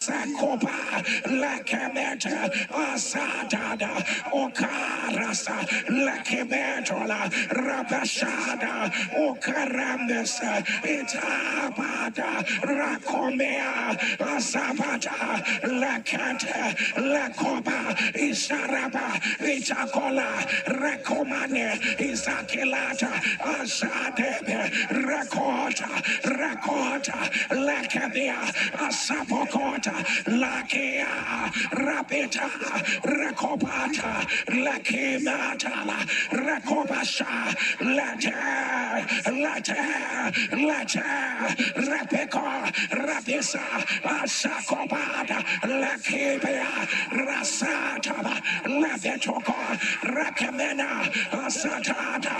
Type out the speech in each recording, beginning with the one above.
Sakoba, Lakemeta, Asadada, Okarasa, Lakemetola, Rabashada, Okaramesa, Itabada, Rakomea, Asabata, Lakata, Lakoba, Isaraba, Itakola, Rakomane, Isakilata, Asadebe, Rakota, Rakota, Lakabia, Asapokota, Lakia, Rapita, Rakopata, Lakimatala, Rakobasha, Lata, Lata, Lata, Rapeko, Rapisa, Asakobata, Lakibia, Rasataba, Lavetoko, Rakamena, Asatata,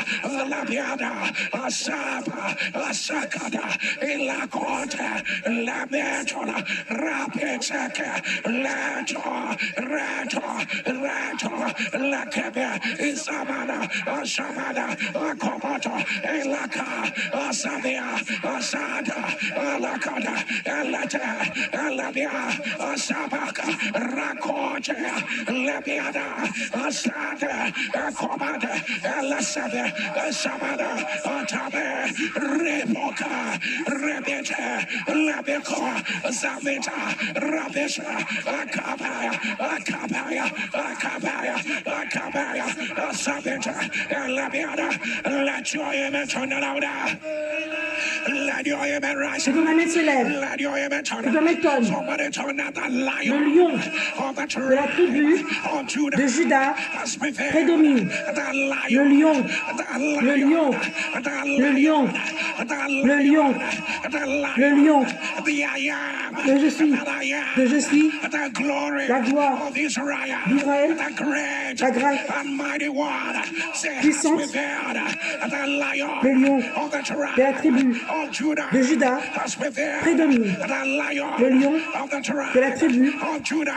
Labiada, Asapa, Asakata, Ilakota, Lametola, Rapetaka, Lato, Rato, Lakabe, Isabada, Ashabada, Akopato, Elaka, Asavia, Asada, Alakada, Elata, Elabia, Asabaka, Rakote, Labiada, Asada, Akobada, Elasabe, Asabada, Atabe, Repoka, Rebete, Labeko, Zavita, Rabesha, Akabaya, Savita, Labiada, let your image turn louder. Let your image rise. Que ton amène se lève. Let your image turn. Que ton amène tonne. Somebody turn out the lion. Le lion of the de la tribu de Juda prédomine. Le lion, le lion, le lion, le lion, le lion, que je suis, la gloire d'Israël, la grâce puissante, le lion de la tribu de Juda prédomine. Le lion de la tribu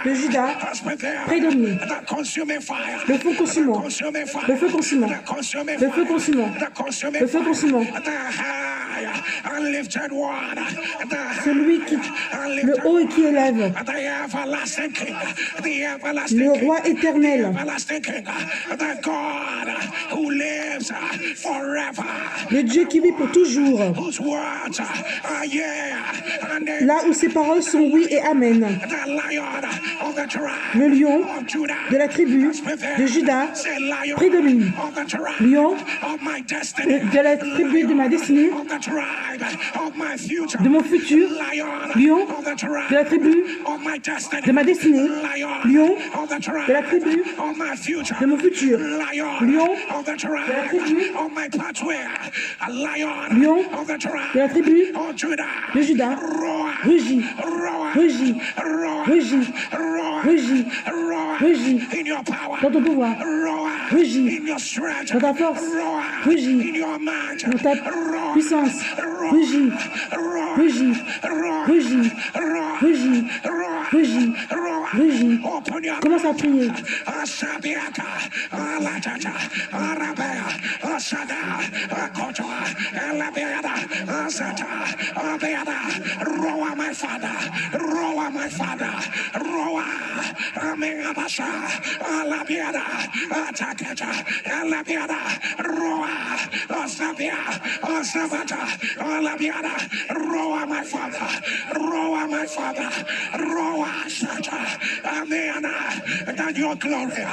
de Juda prédomine. Le feu consumant, le feu consumant, le feu consumant, le feu consumant. Celui qui, le haut et qui élève, le roi éternel, le Dieu qui vit pour toujours, là où ses paroles sont oui et amen. Le lion de la tribu de Juda prédomine. Lion de la tribu de ma destinée, de mon futur. Lion de la tribu de ma destinée. Lion de la tribu de mon futur. Lion de la tribu. Lion de la tribu de Juda. Rugis, rugis, rugis, rugis, rugis dans ton pouvoir. Rugis dans ta force. Rugis dans ta puissance. Rugis, rugis, rugis, rugis, rugis, rugis. Commence à prier. Roa, my father, Roa, my father, Roa, Amengabasha, Alabiada, Atakata, Alabiada, Roa, Osabia, Osabata, Alabiada, Roa, my father, Roa, my father, Roa, Sata, Amena, that your glory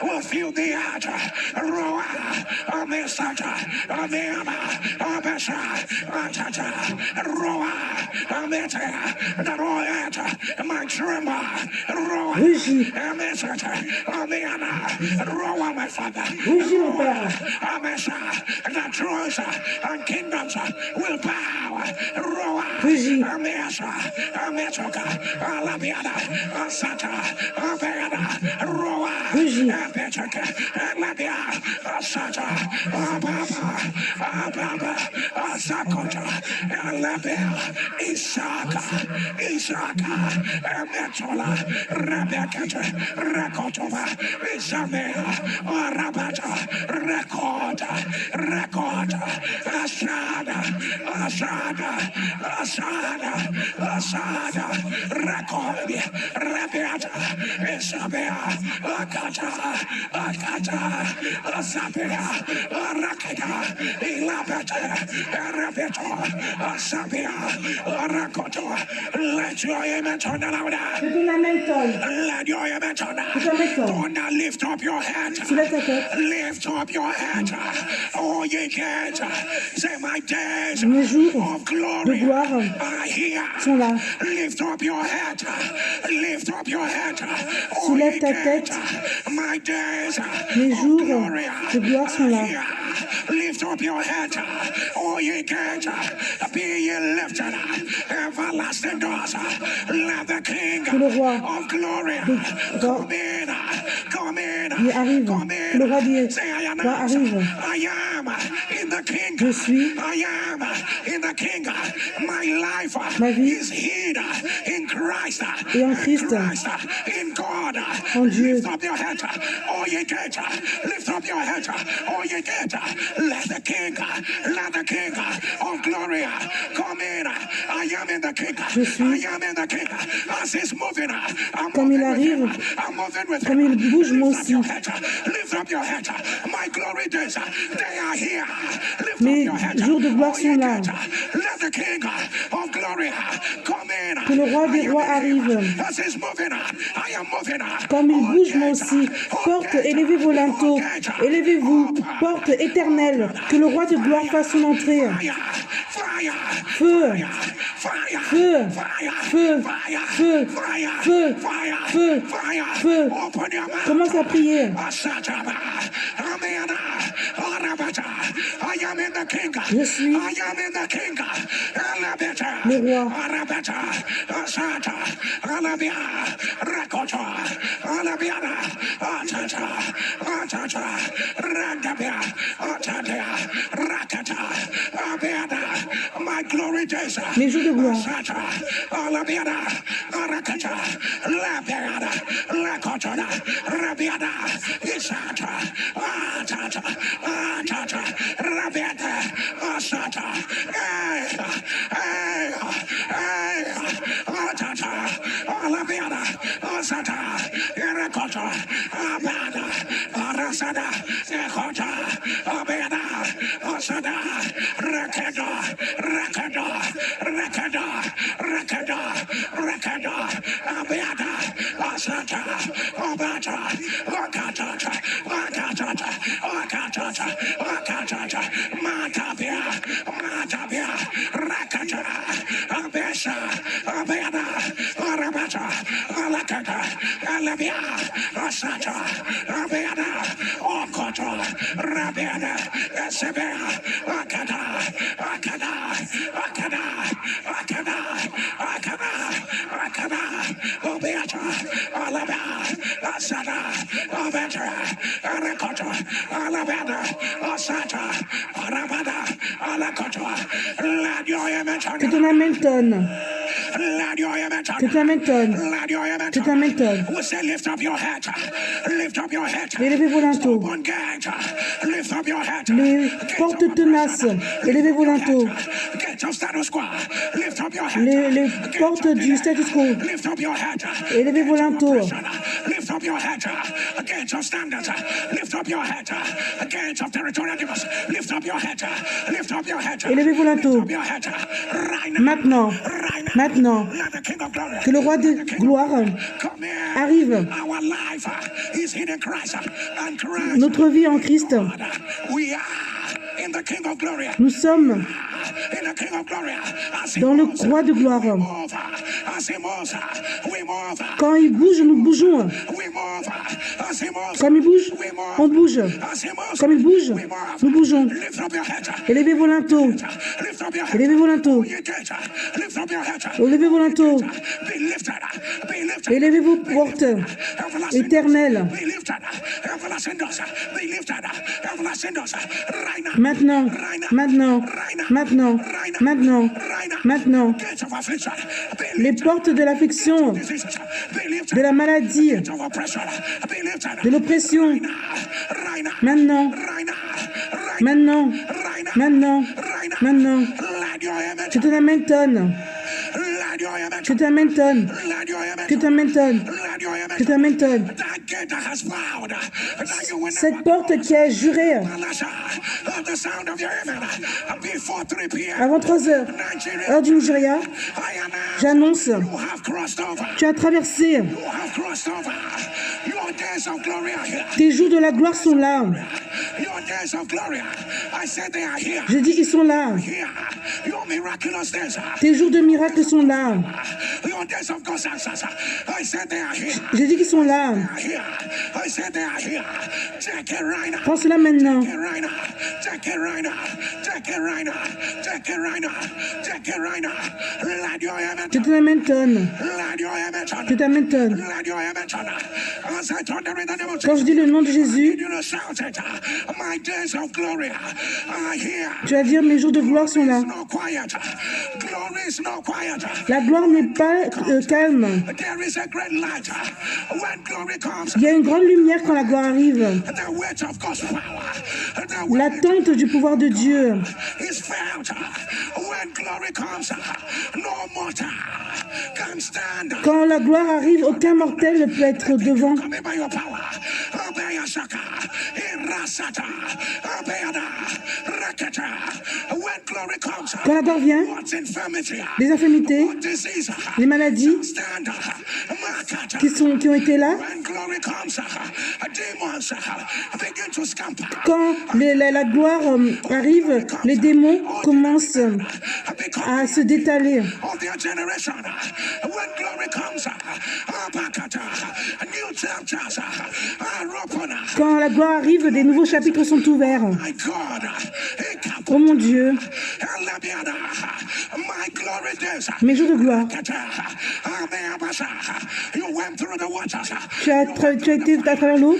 will fill the earth, Roa, Amesata, Amena, Abesha, Atata, Roa, Ameta, the Roa, my tremor, Roa, Amesata, Amena, Roa, my father, Roa, Amesha, the thrones and kingdoms will bow, Roa, Amesha, Ametoka, Alabiada, Asata, Abeda, Roa, Apetaka, Alabia, Asata, Ababa, Ababa, Asakota, Elabel, Isaka, Emetola, Rebekata, Rakotova, Isabel, Arabata, Rekota, Asada, Rakodi, Rabiata, Isabel, Akata, Asabia, Rakata, Ilabata, Rabito, Asabia, Rakoto, let your image on the louder. Let your image on the louder. Lift up your head. Lift up your head. Oh, ye gates. Say my days of glory are here. Lift up your head. Lift up your head. Oh, ye gates. My days of glory are here. Lift up your head. Oh, ye gates. Be ye lifted. Everlasting doors. Let the King of glory come in. Come in. Come in. Le roi dit, Say, I arrive. am in the King. Je suis. I am in the King. My life Ma vie is hid in Christ. Et en Christ. In God. En Dieu. Lift up your head. Oh, ye gates. Lift up your head. Oh, ye gates. Let the King of glory come in. I am in the King. Je suis. I am in the King. As he's moving, I'm Comme il moving with him. arrive, I'm moving with comme him. il bouge, moi Lift up aussi. your head. Lift up your head. My glory days, they are here. Lift Mes up your head. jours de gloire sont là. Let the King of glory come in. Que le roi des rois arrive. As he's moving, I am moving. Comme il bouge, moi aussi. Porte, élevez vos linteaux. Élevez-vous. Porte éternelle. Que le roi de gloire fasse son entrée. Feu. Feu. Feu. Feu. Feu. Feu. Feu. Commence à prier. Je suis le roi. My glory days. Mes jours de gloire. Que ton amen tonne. Que ton amen tonne. Que ton amen tonne. Élevez vos linteaux. Les portes tenaces. Élevez vos linteaux. Les portes du status quo. Élevez vos linteaux. Élevez vos linteaux. Maintenant, que le roi de gloire arrive. Notre vie en Christ. Nous sommes dans le roi de gloire. Quand il bouge, nous bougeons. Comme il bouge, on bouge. Comme il bouge, nous bougeons. Élevez vos linteaux. Élevez vos linteaux. Élevez vos linteaux. Élevez vos portes éternelles. Maintenant, maintenant, maintenant, maintenant, maintenant, les portes de l'affliction, de la maladie, de l'oppression, maintenant, maintenant, maintenant, maintenant, je te l'amène, je t'amène, je t'amène, je t'amène. Cette porte qui a juré avant 3 heures, heure du Nigeria, j'annonce, tu as traversé. Tes jours de la gloire sont là. Je dis, ils sont là. Tes jours de miracles sont là. Je dis qu'ils sont là. Prends cela maintenant. Je te l'amène. Je t'amène. Quand je dis le nom de Jésus, tu vas dire mes jours de gloire sont là. La gloire n'est pas calme. Il y a une grande lumière quand la gloire arrive. L'attente du pouvoir de Dieu. Quand la gloire arrive, aucun mortel ne peut être devant. Quand la gloire vient, les infirmités, les maladies qui ont été là, quand la gloire arrive, les démons commencent à se détaler. Quand la gloire arrive, des nouveaux chapitres sont ouverts. Oh mon Dieu, mes jours de gloire. Tu as été à travers l'eau.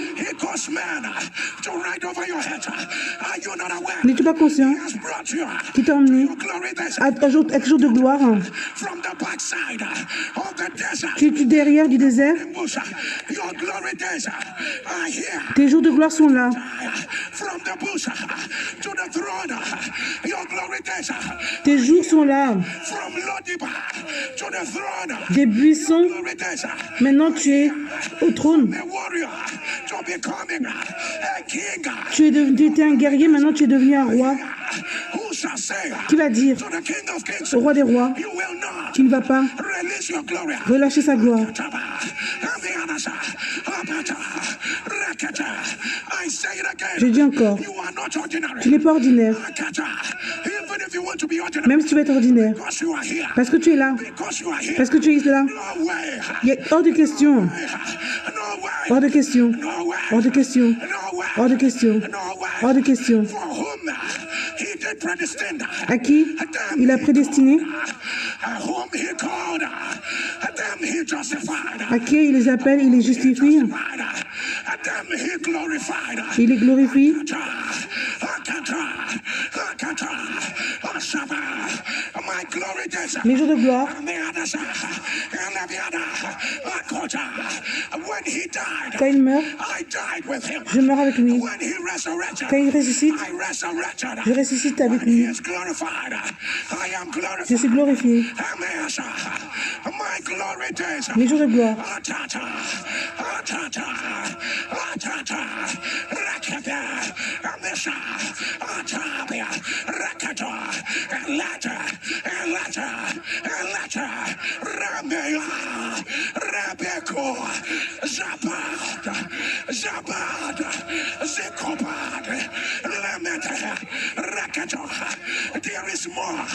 N'es-tu pas conscient qui t'a emmené à un jour de gloire? Tu es derrière du désert. Tes jours de gloire sont là. Tes jours sont là. Des buissons. Maintenant tu es au trône. Tu étais un guerrier, maintenant tu es devenu un roi. Qui va dire au roi des rois, tu ne vas pas relâcher sa gloire? Je dis encore, tu n'es pas ordinaire. Même si tu veux être ordinaire, parce que tu es là, parce que tu es là, il y a hors de question, hors de question, hors de question, hors de question, hors de question. À qui il a prédestiné, à qui il les appelle, il les justifie, il les glorifie. Mes jours de gloire. Quand il meurt, je meurs avec lui. Quand il ressuscite, je ressuscite avec lui. Je suis glorifié. Mes jours de gloire.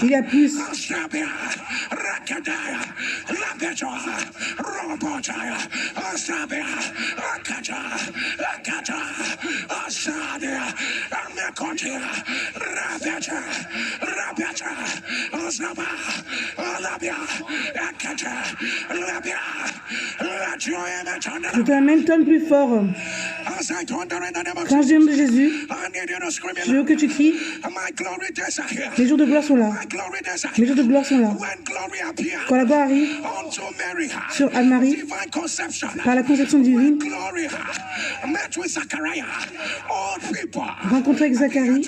Il y a plus. Je t'amène ton plus fort. Quand je dis le nom de Jésus, je veux que tu cries. Mes jours de gloire sont là. Mes jours de gloire sont là. Quand la gloire arrive sur Anne-Marie, par la conception divine, rencontrer avec Zacharie,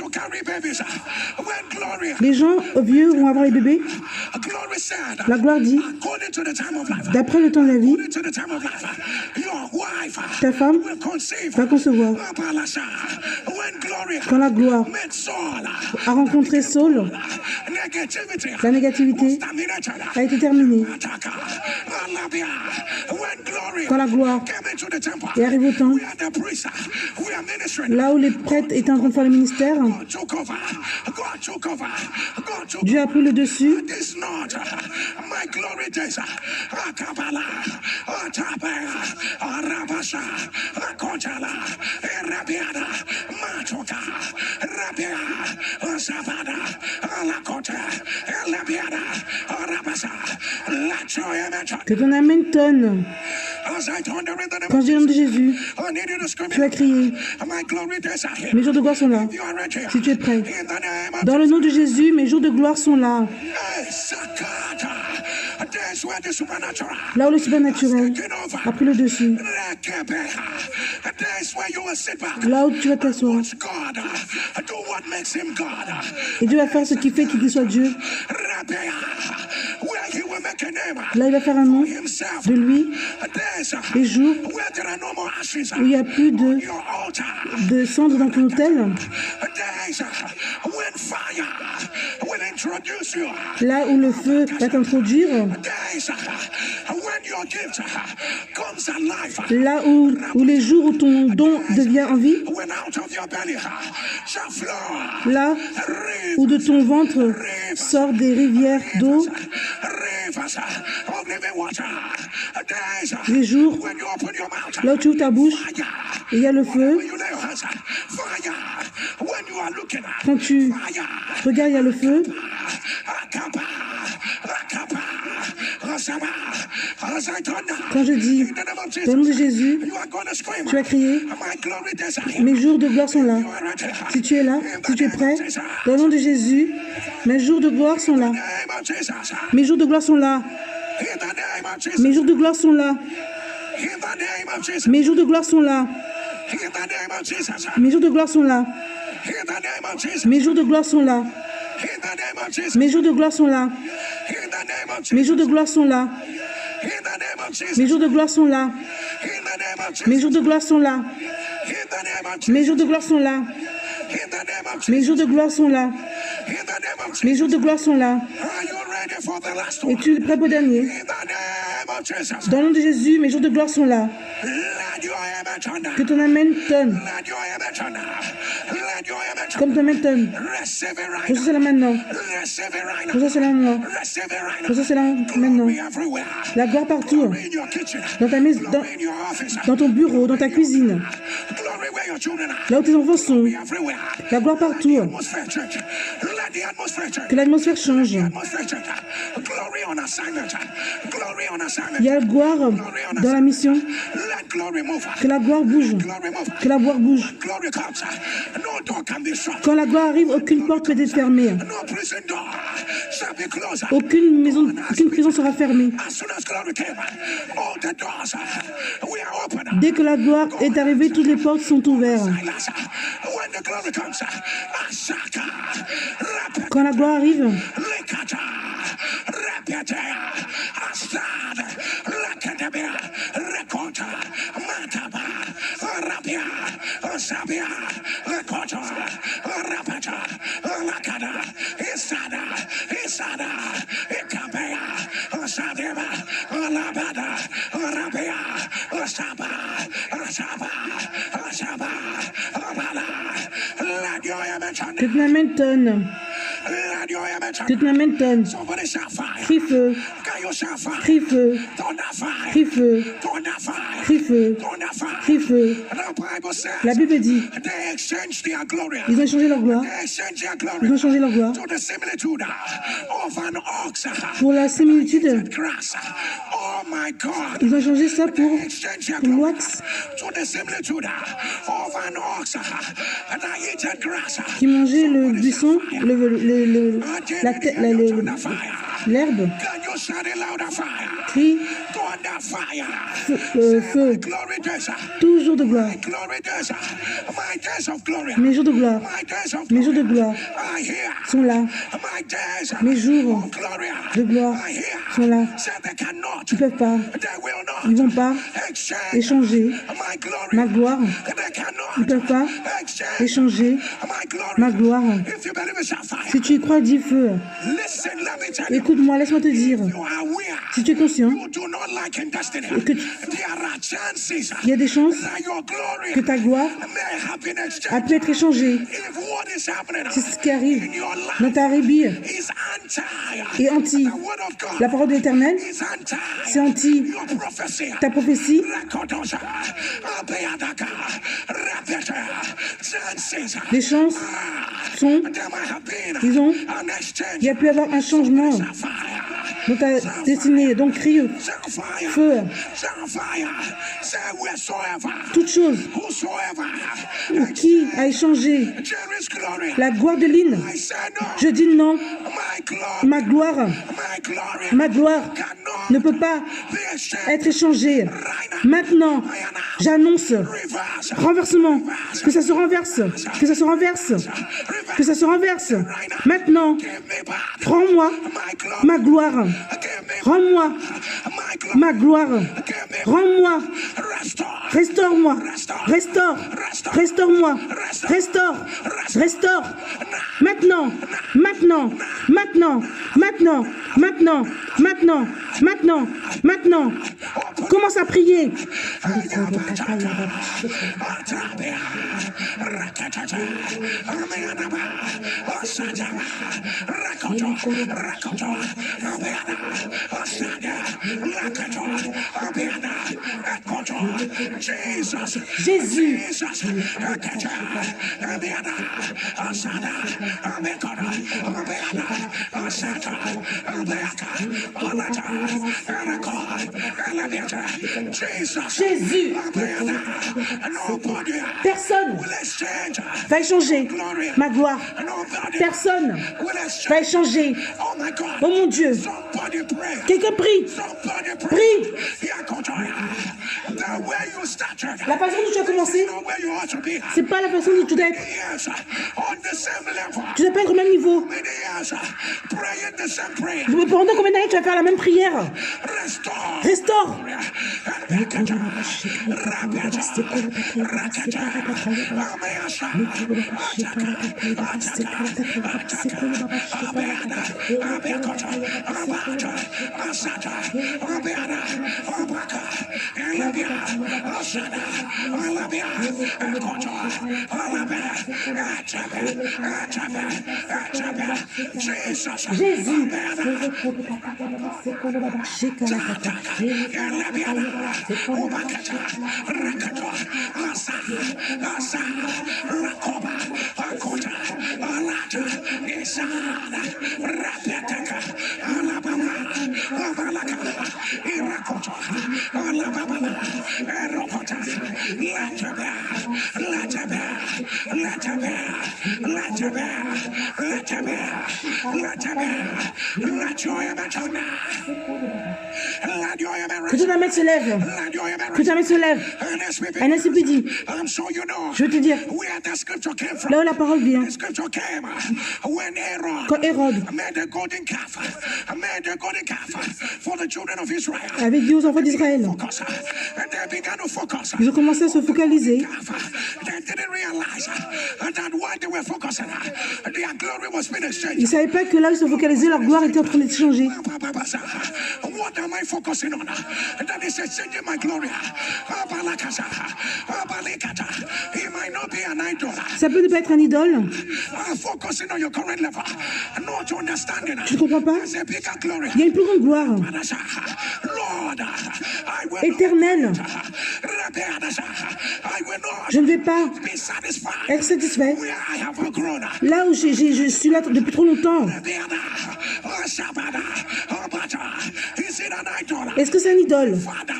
les gens vieux vont avoir les bébés. La gloire dit, d'après le temps de la vie, ta femme va concevoir. Quand la gloire a rencontré Saul, la négativité a été terminée. Quand la gloire est arrivée au temps, là où les prêtres étaient en train de faire le ministère, Dieu a pris le dessus. Que ton amen tonne. Quand je dis le nom de Jésus, tu vas crier. Mes jours de gloire sont là. Si tu es prêt. Dans le nom de Jésus, mes jours de gloire sont là. Là où le surnaturel a pris le dessus. Là où tu vas t'asseoir. Et Dieu va faire ce qui fait qu'il soit Dieu. Là, il va faire un nom de lui. Les jours où il n'y a plus de cendres dans ton autel. Là où le feu va t'introduire. Là où les jours où ton don devient en vie. Là où de ton ventre sortent des rivières d'eau. Les jours là où tu ouvres ta bouche, il y a le feu. Quand tu regardes, il y a le feu. Quand je dis, dans le nom de Jésus, tu vas crier, mes jours de gloire sont là. Si tu es là, si tu es prêt, dans le nom de Jésus, mes jours de gloire sont là. Mes jours de gloire sont là. Mes jours de gloire sont là. Mes jours de gloire sont là. Mes jours de gloire sont là. Mes jours de gloire sont là. Mes jours de gloire sont là. Mes jours de gloire sont là. Mes jours de gloire sont là. Mes jours de gloire sont là. Mes jours de gloire sont là. Mes jours de gloire sont là. Mes jours de gloire sont là. Es-tu prêt pour le dernier? Dans le nom de Jésus, mes jours de gloire sont là. Que ton amen tonne. Comme ton amen tonne. Reçois cela maintenant. Reçois cela maintenant. Reçois cela maintenant. La gloire partout. Dans ta maison, dans ton bureau, dans ta cuisine. Là où tes enfants sont. La gloire partout. Que l'atmosphère change. Il y a la gloire dans la mission. Que la gloire bouge. Que la gloire bouge. Quand la gloire arrive, aucune porte peut être fermée. Aucune prison sera fermée. Dès que la gloire est arrivée, toutes les portes sont ouvertes. Quand la gloire arrive, que ton amen tonne. Que ton amen tonne. Crie feu. Crie feu. Crie feu. Crie feu. Crie feu. La Bible dit, ils ont échangé leur gloire. Ils ont changé leur gloire pour la similitude Ils ont changé ça pour l'ox qui mangeait le buisson, l'herbe. Crie feu, toujours de gloire. Mes jours de gloire, mes jours de gloire sont là. Mes jours de gloire sont là. Ils ne peuvent pas, ils ne vont pas échanger ma gloire. Ils ne peuvent pas échanger ma gloire. Si tu y crois, dis feu. Écoute-moi, laisse-moi te dire. Si tu es conscient que il y a des chances que ta gloire a pu être échangée. C'est ce qui arrive dans ta vie et anti. La parole de l'Éternel, c'est anti ta prophétie. Les chances sont, il y a pu y avoir un changement dans ta destinée. Donc crie feu. Toute chose qui a échangé la gloire de Lynn, je dis non. Ma gloire ne peut pas être échangée. Maintenant, j'annonce renversement, que ça se renverse, que ça se renverse, que ça se renverse. Maintenant, rends-moi ma gloire. Rends-moi ma gloire. Rends-moi. Restaure-moi. Restaure. Restaure-moi. Restaure. Restaure. Maintenant. Maintenant. Maintenant. Maintenant. Maintenant. Maintenant. Maintenant. Maintenant. Commence à prier. Jésus. Jésus. Personne va échanger ma gloire. Personne va échanger. Oh mon Dieu. Quelqu'un prie. Prie. La façon dont tu as commencé, c'est pas la façon dont tu dois être. Tu dois pas être au même niveau. Pendant combien d'années tu vas faire la même prière? Restaure. Jésus. Que ton âme se lève. Que ton âme se lève. Un esprit dit. Je veux te dire. Là où la parole vient. Quand Hérode avait dit aux enfants d'Israël, ils ont commencé à se focaliser. Ils ne savaient pas que là où ils se focalisaient, leur gloire était en train d'être changée. Ça peut ne pas être un idole. Tu ne comprends pas? Il y a une plus grande gloire. Éternelle. Je ne vais pas être satisfait. Là où je suis là depuis trop longtemps. Est-ce que c'est un idole? Father,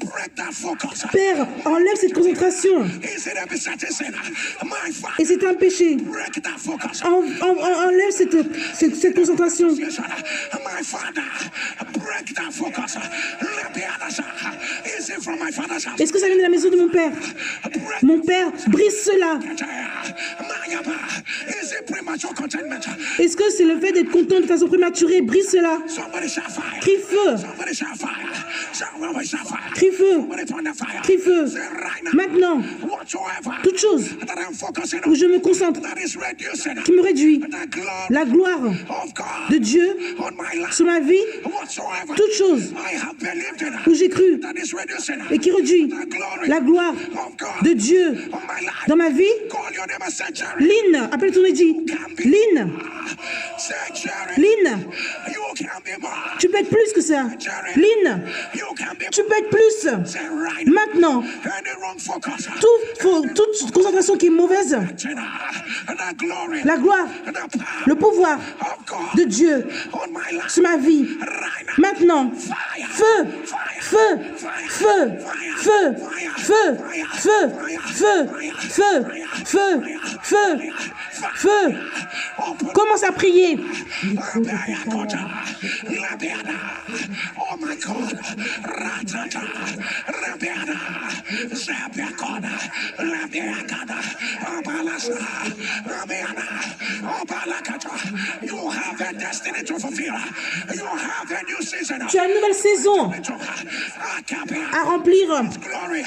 break that focus. Père, enlève cette concentration. Is it a besetting sin? My Father, Et c'est un péché. break that focus. Enlève cette concentration. My Father, break that focus. Let the other side. Is it from my Father's house? Est-ce que ça vient de la maison de mon Père? Mon Père, brise cela. Is it premature contentment? Est-ce que c'est le fait d'être content de façon prématurée? Brise cela. Somebody shall fire. Crie feu. Somebody shall fire. Somebody shall fire. Crie feu. Somebody turn the fire. Crie feu. Say right now. Maintenant, Whatsoever toute chose that I'm focusing où on, je me concentre, that is reducing qui me réduit, the glory la gloire of God de Dieu on my life. sur ma vie, Whatsoever toute chose I have believed in, où j'ai cru that is reducing et qui réduit the glory la gloire of God de Dieu on my life. dans ma vie. Call your name and say, Jerry. Lynn, appelle ton Eddie. Lynn, Say, Jerry. Lynn, You can be more. tu peux être plus que ça. Lynn, You can be tu peux être plus. Say right now. Maintenant, Any wrong focus. toute concentration qui est mauvaise, And the glory. la gloire, And the power le pouvoir of God de Dieu on my life. sur ma vie. Right now. Maintenant, Fire. feu, feu, feu, feu, feu, feu, feu, feu, feu, feu, feu. Commence à prier. Oh my God. Ratata. Rabiana. Zabiakona. Rabiakana. Obalasa. Rabiana. Obalakata. You have a destiny to fulfill. You have a new season. Tu as une nouvelle saison à remplir. Glory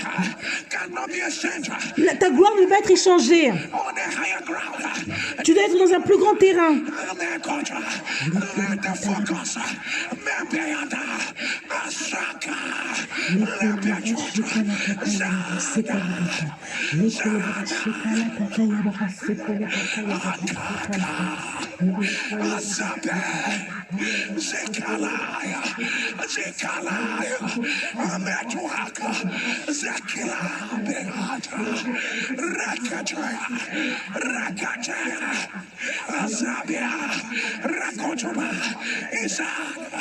cannot be exchanged Ta gloire ne peut pas être échangée. on a higher ground. Tu dois être dans un plus grand terrain. Let the focus. Mebeada. Asaka. Azabe. Zekalaya. Zekalaya. Ametuaka. Zekila. Beata. Rakataya. Rakataya. Azabia. Rakotoba. Isada.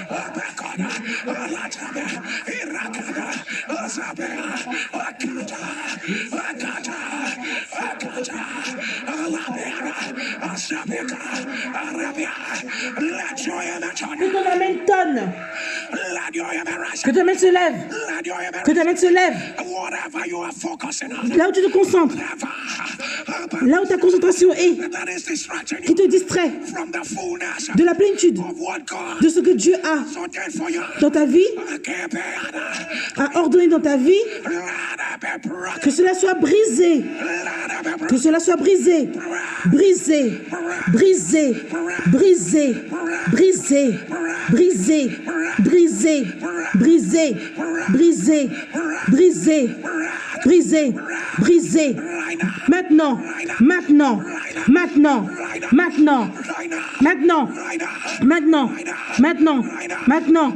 Abakona. Alatabe. Irakada. Azabia. Akata. Alabia. Asabika. Arabia. Let your image. Que ton amène tonne. Let your image. Que ta main se lève. Let your image. Que ta main se lève. Whatever you are focusing on. Là où tu te concentres. Là où ta concentration est. That is distracting Qui you te distrait from the fullness de la plénitude of what God de ce que Dieu a ordained for you. dans ta vie, a ordonné dans ta vie, que cela soit brisé. Que cela soit brisé. Brisé. Brisé. Brisé. Brisé. Brisé. Brisé. Brisé. Brisé. Brisé. Brisé. Brisé. Maintenant. Maintenant. Maintenant. Maintenant. Maintenant. Maintenant. Maintenant. Maintenant.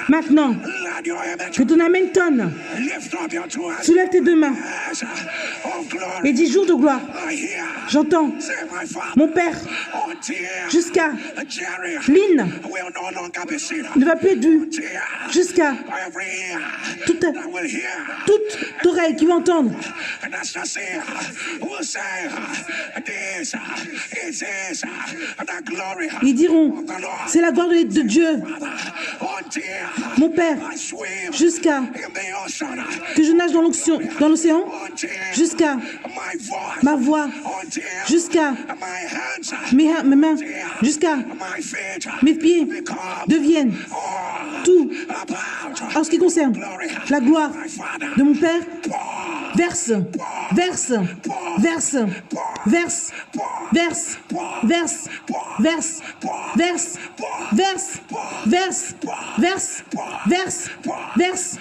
Maintenant. Que ton amène tonne. Soulève tes deux mains et dis jour de gloire. J'entends mon Père jusqu'à Lynn ne va plus être due jusqu'à toute oreille qui va entendre. Ils diront, c'est la gloire de Dieu, mon Père, jusqu'à que je nage dans l'océan, jusqu'à ma voix, jusqu'à mes mains, jusqu'à mes pieds deviennent tout en ce qui concerne la gloire de mon Père. Verse, verse, verse, verse, verse, verse, verse, verse, verse, verse, verse, verse, verse,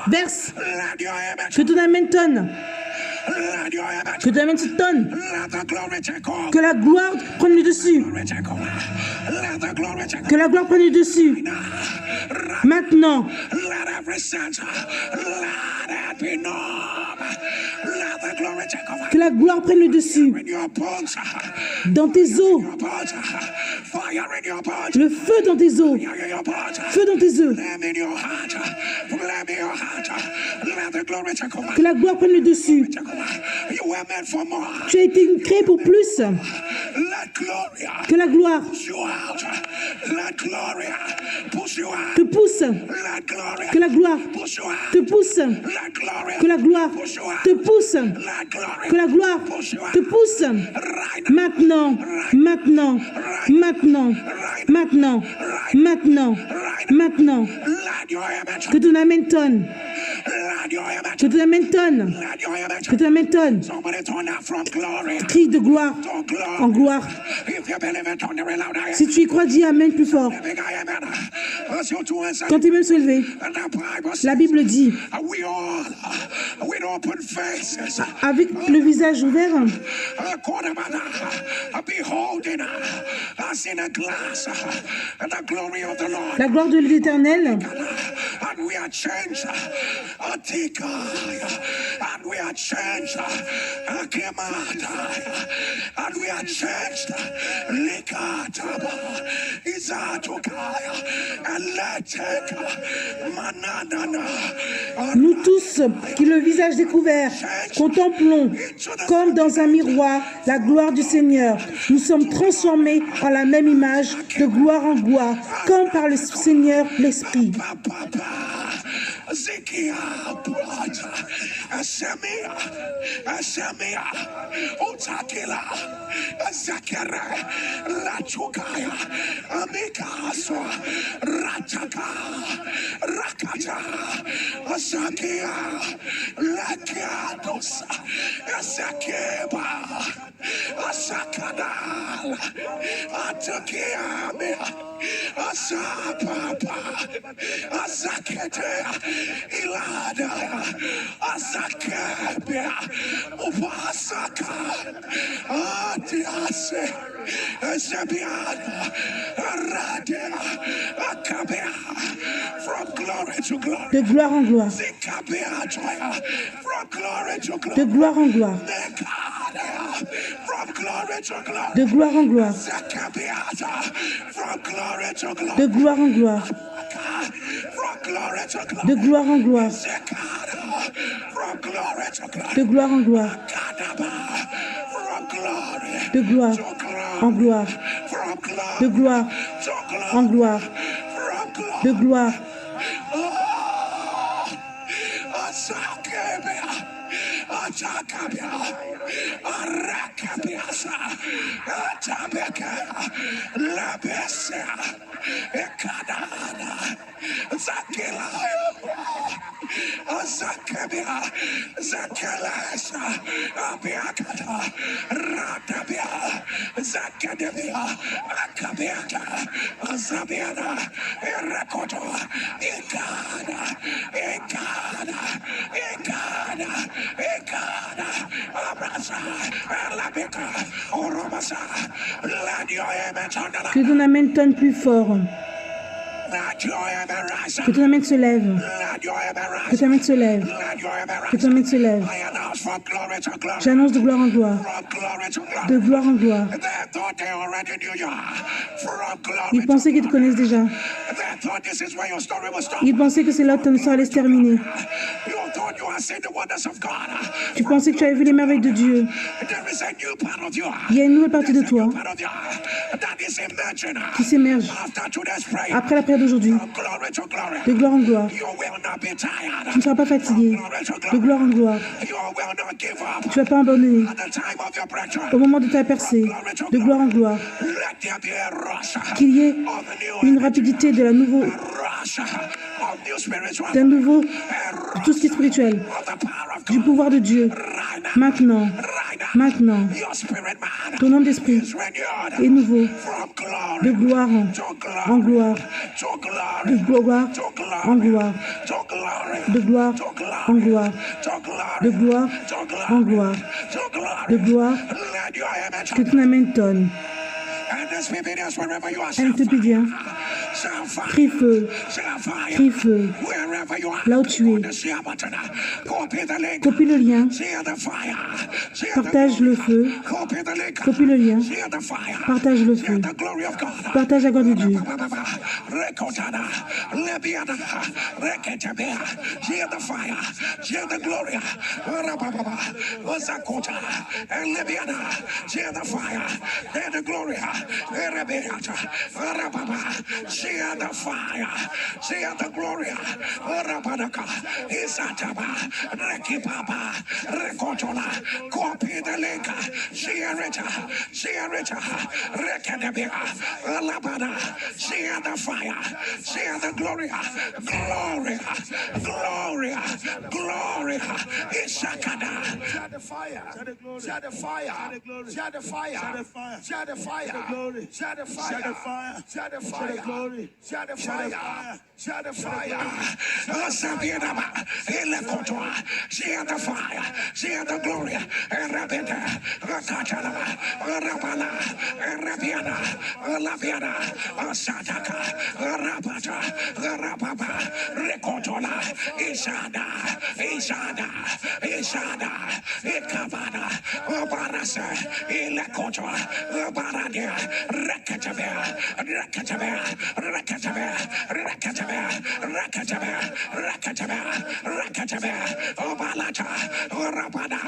verse. Que ton amène tonne. Que ton amène se tonne. Que la gloire prenne le dessus. Que la gloire prenne le dessus. Maintenant. Que la gloire prenne le dessus. Dans tes os. Le feu dans tes os. Feu dans tes œufs. Que la gloire prenne le dessus. Tu as été créé pour plus. Que la gloire te pousse. Que la gloire te pousse. Que la gloire te pousse. Que la gloire te pousse. Maintenant, maintenant, maintenant, maintenant, maintenant, maintenant. Que ton amen tonne. Que ton amen tonne. Que ton amen tonne. Crie de gloire en gloire. Si tu y crois, dis amen plus fort. Quand tu es même se lever, la Bible dit, avec le visage ouvert, la gloire de l'Éternel, nous tous, qui le visage découvert, contemplons comme dans un miroir la gloire du Seigneur. Nous sommes transformés en la même image de gloire en gloire, comme par le Seigneur l'Esprit. De gloire en gloire. De gloire en gloire. De gloire en gloire. De gloire en gloire. De gloire en gloire. De gloire en gloire. De gloire en gloire. De gloire en gloire. De gloire. Que ton amen tonne plus fort. Que ton amen se lève. Que ton amen se lève. Que ton amen se lève. J'annonce de gloire en gloire. De gloire en gloire. Ils pensaient qu'ils te connaissent déjà. Ils pensaient que c'est là que ton histoire allait se terminer. Tu pensais que tu avais vu les merveilles de Dieu. Il y a une nouvelle partie de toi qui s'émerge après la prière d'aujourd'hui. De gloire en gloire. Tu ne seras pas fatigué. De gloire en gloire. Tu ne vas pas abandonner. Au moment de ta percée, de gloire en gloire. Qu'il y ait une rapidité de la d'un nouveau, de tout ce qui est spirituel, du pouvoir de Dieu. Maintenant, maintenant, ton homme d'esprit est nouveau, de gloire en gloire, de gloire en gloire, de gloire en gloire, de gloire en gloire, de gloire, que ton amen tonne. Elle te dit bien. Crie feu, crie feu, là où tu es. Copie le lien. Partage le feu. Copie le lien. Partage le feu. Partage la gloire de Dieu. Hear the fire, hear the glory. Hear the fire, hear the glory. Hear the fire, hear the glory. Isataba, Rekipapa, Rekotola, Kopi the Leka, hear it, Rekadabia, Alabada, hear the fire, hear the glory, glory, glory, Isakada. Share the fire, share the fire, share the fire, share the fire, share the fire, share the fire, glory, share the fire, share the fire. Sabiedama, Elekotoa, share the fire, share the glory, Rabeta, Rakatalama, Rabala, Rabiana, Labiana, Sataka, Rabata, Rababa, Rekotola, Isada, Ikabada, Obarasa, Ilekotoa, Obaradia, Rakatabea, Obalata, Orabada,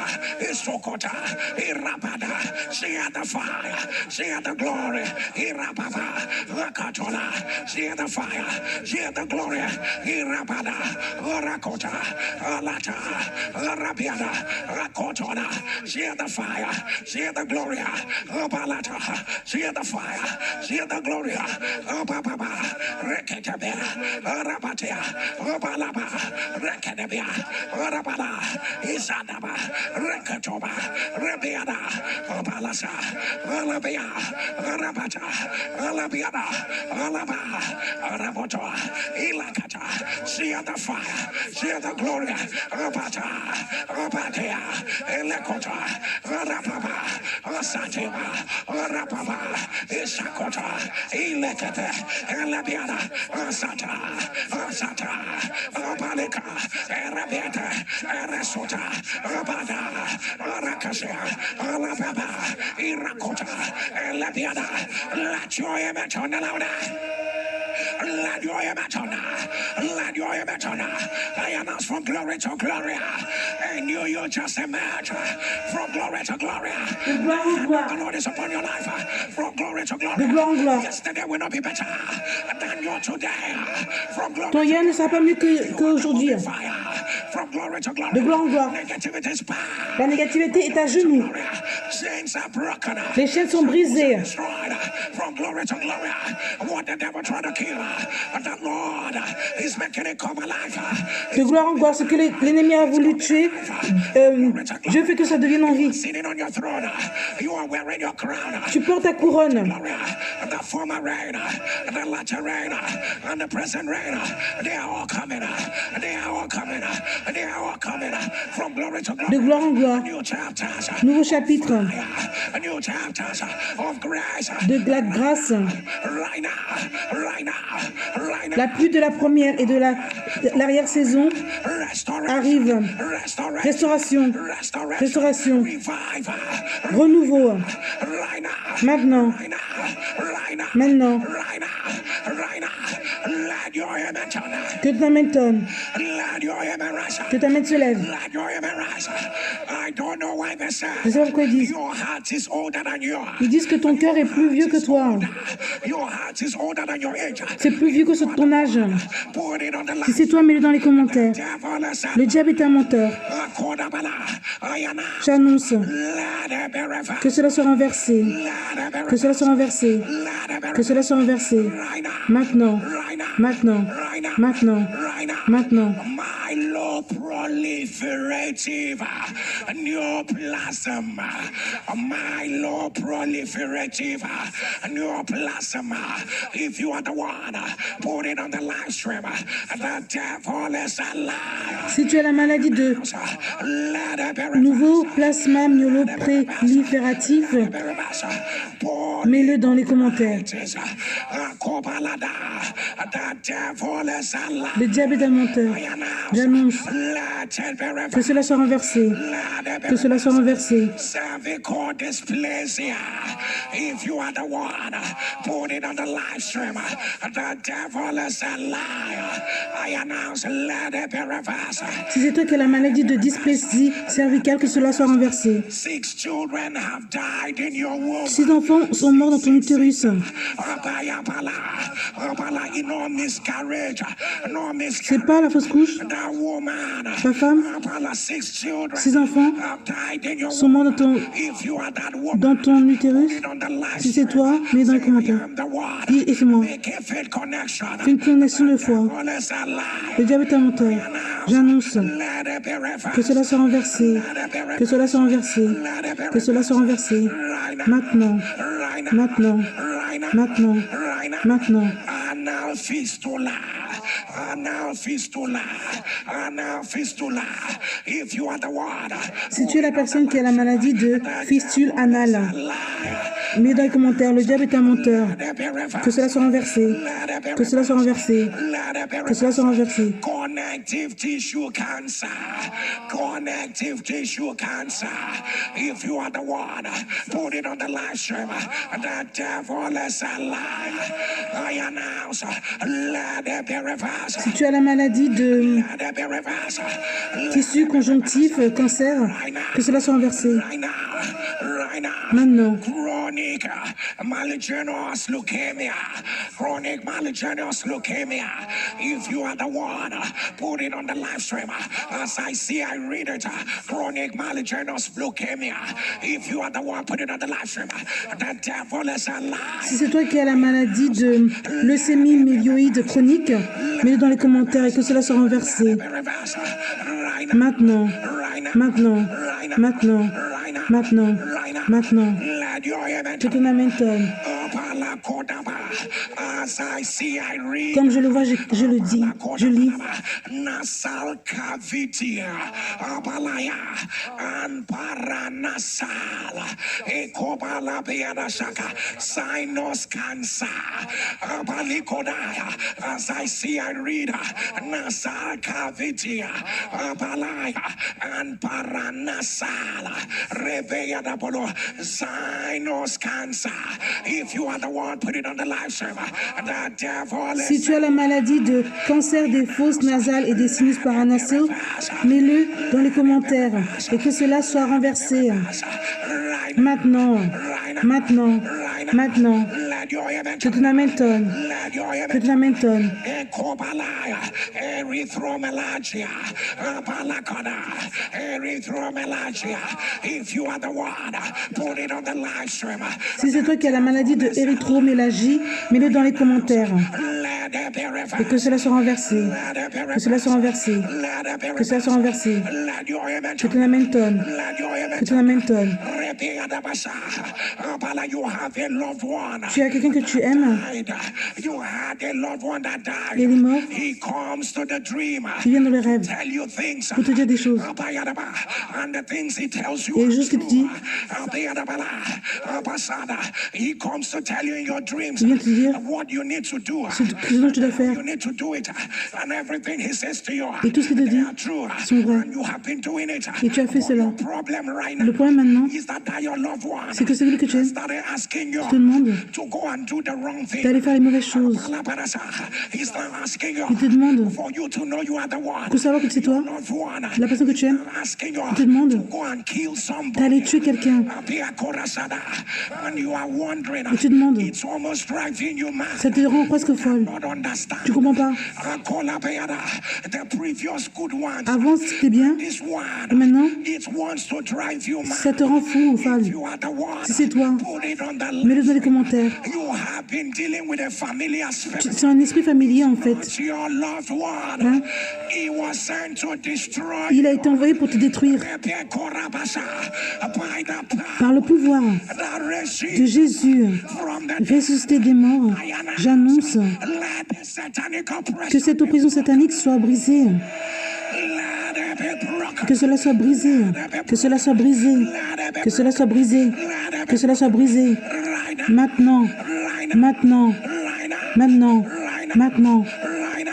Isokota, Irabada, see the fire, see the glory, Irababa, Rakatola, see the fire, see the glory, Irabada, Orakota, Alata, Arabiana, Rakotona, see the fire, see the glory, Obalata, see the fire, see the glory, Obaba, Rekatabea, Arabatea, Obalaba, Rekadabia, Orabala, Isadaba, Rekatoba, Rabiana, Obalasa, Alabia, Arabata, Alabiana, Alaba, Araboto, Ilakata, see the fire, see the glory, Abata, Abatea, Elekota, Arababa, Asativa, Arababa, Isakota, Ilekata, Alabiana, Asata, Abaleka, Arabiata, Arasota, Abada, Arakasia, Alababa, Irakota, Alabiana, let your image on the louder. Let your emetona, let your emetona. I announce from glory to glory, and you just emerge from glory to glory. The Lord is upon your life, from glory to glory. Yesterday will not be better than your today. From glory Ton hier ne sera pas mieux qu'aujourd'hui. from glory to glory. De gloire en gloire. La négativité est à genoux. Les chaînes sont brisées. From glory to glory. What the devil tried to kill, the Lord is making it come alive. De gloire en gloire, ce que l'ennemi a voulu tuer, Dieu fait que ça devienne en vie. Sitting on your throne, you are wearing your crown. Tu portes ta couronne. The former reign, the latter reign, and the present reign, they are all coming. They are all coming. They are all coming from glory to glory. De gloire en gloire. Nouveau chapitre. New chapters of grace. De la grâce. Right now. La pluie de la première et de l'arrière-saison arrive. Restauration. Restauration. Renouveau. Maintenant. Maintenant. Que ta main tonne. Que ta main se lève. Je ne sais pas pourquoi ils disent. Ils disent que ton cœur est plus vieux que toi. C'est plus vieux que ton âge. Si c'est toi, mets-le dans les commentaires. Le diable est un menteur. J'annonce que cela sera renversé. Que cela sera renversé. Que cela soit renversé. Maintenant. Maintenant. Maintenant. Maintenant. My low proliferative neoplasm. My low proliferative neoplasm. If you are the one, put it on the live stream. The devil is alive. Si tu as la maladie de nouveau plasma myéloprolifératif, mets-le dans les commentaires. Le diable est un menteur. J'annonce que cela soit renversé. Que cela soit renversé. If you are the one, put it on the live stream. The devil is a liar. I announce, let it be reversed. Si c'est toi qui as la maladie de dysplasie cervicale, que cela soit renversé. 6 children have died in your womb. 6 enfants sont morts dans ton utérus. C'est pas la fausse couche. Ta femme, 6 enfants sont morts dans ton utérus. Si c'est toi, mets dans les commentaires. Dis, et c'est moi. Fais une connexion de foi. Le diable est un menteur. J'annonce que cela soit renversé. Que cela soit renversé. Que cela soit renversé. Maintenant. Maintenant. Maintenant. Maintenant. Anal fistula. If you are the one, si tu es la personne qui a la maladie de fistule anale, mets dans les commentaires, le diable est un menteur. Que cela soit renversé. Que cela soit renversé. Que cela soit renversé. Connective tissue cancer. Connective tissue cancer. If you are the one, put it on the live stream. The devil is a liar. I announce, let it be reversed. Si tu as la maladie de tissu conjonctif, cancer, que cela soit renversé. Maintenant. Chronic malignous leukemia. Chronic malignous leukemia. If you are the one, put it on the live stream. As I see, I read it. Chronic malignous leukemia. If you are the one, put it on the live stream. The devil is a lie. Si c'est toi qui as la maladie de leucémie myéloïde chronique, mets-le dans les commentaires et que cela soit renversé. Maintenant. Maintenant. Maintenant. Maintenant. Maintenant. Tout en Amen. Comme je le vois, je le dis, je lis. Nasal cavity, abalaya, and paranasal, ekobala beadashaka, sinus cancer, abalikodaya. As I see, I read nasal cavity, abalaya, and paranasal, rebeadabolo, sinus cancer. If you are the one, put it on the live stream. The devil is. Si tu as la maladie de cancer des fosses nasales et des sinus paranasaux, mets-le dans les commentaires et que cela soit renversé. Maintenant, maintenant, maintenant. Que ton Amen tonne. Que ton Amen tonne. Si c'est toi qui as la maladie de érythromélalgie, mets-le dans les commentaires. Et que cela soit renversé. Que cela soit renversé. Que cela soit renversé. Que ton Amen tonne. Que ton Amen tonne. Tu as quelqu'un que tu aimes. Il est mort. Il vient dans les rêves pour te dire des choses. Et les choses que tu dis, il vient te dire ce dont tu dois faire. Et tout ce qu'il te dit sont vrais. Et tu as fait cela. Le problème maintenant, c'est que celui que tu aimes te demande d'aller faire les mauvaises choses. Il te demande, pour savoir que c'est toi, la personne que tu aimes, il te demande d'aller tuer quelqu'un. Et tu te demandes, ça te rend presque folle. Tu comprends pas. Avant c'était bien, et maintenant, ça te rend fou ou folle. Si c'est toi, mets-le dans les commentaires. C'est un esprit familier en fait. Hein? Il a été envoyé pour te détruire. Par le pouvoir de Jésus, ressuscité des morts, j'annonce que cette oppression satanique soit brisée. Que cela soit brisé. Que cela soit brisé. Que cela soit brisé. Que cela soit brisé. Maintenant. Maintenant. Maintenant, maintenant,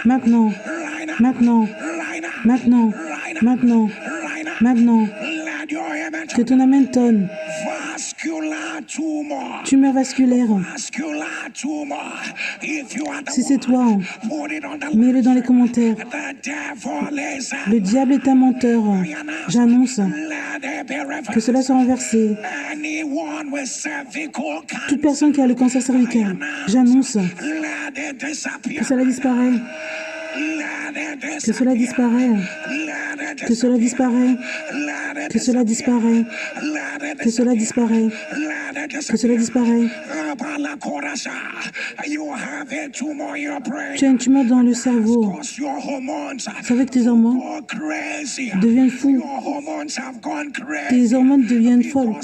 maintenant, maintenant, maintenant, maintenant, maintenant. Que ton amen tonne. Tumeur vasculaire. Si c'est toi, mets-le dans les commentaires. Le diable est un menteur. J'annonce que cela soit renversé. Toute personne qui a le cancer cervical, j'annonce que cela disparaît. Que cela disparaît. Que cela disparaît. Que cela disparaît. Que cela disparaît. Que cela disparaît. Tu as une tumeur dans le cerveau. Ça fait que tes hormones deviennent fous. Tes hormones deviennent folles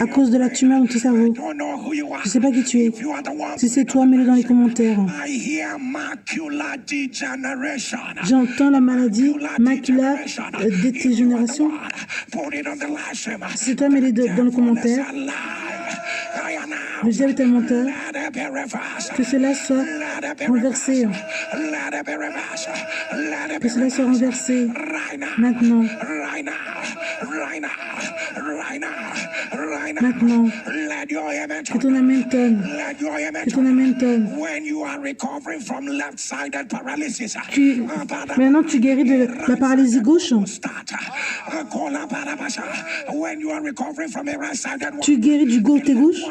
à cause de la tumeur dans ton cerveau. Je ne sais pas qui tu es. Si c'est toi, mets-le dans les commentaires. J'entends la maladie maculaire dégénération. Si c'est toi, mets-le dans le commentaire. Le diable est un menteur. Que cela soit renversé. Que cela soit renversé. Maintenant. Maintenant. Que ton amen tonne. Que ton amen tonne. Maintenant, tu guéris de la paralysie gauche. Tu guéris du côté gauche.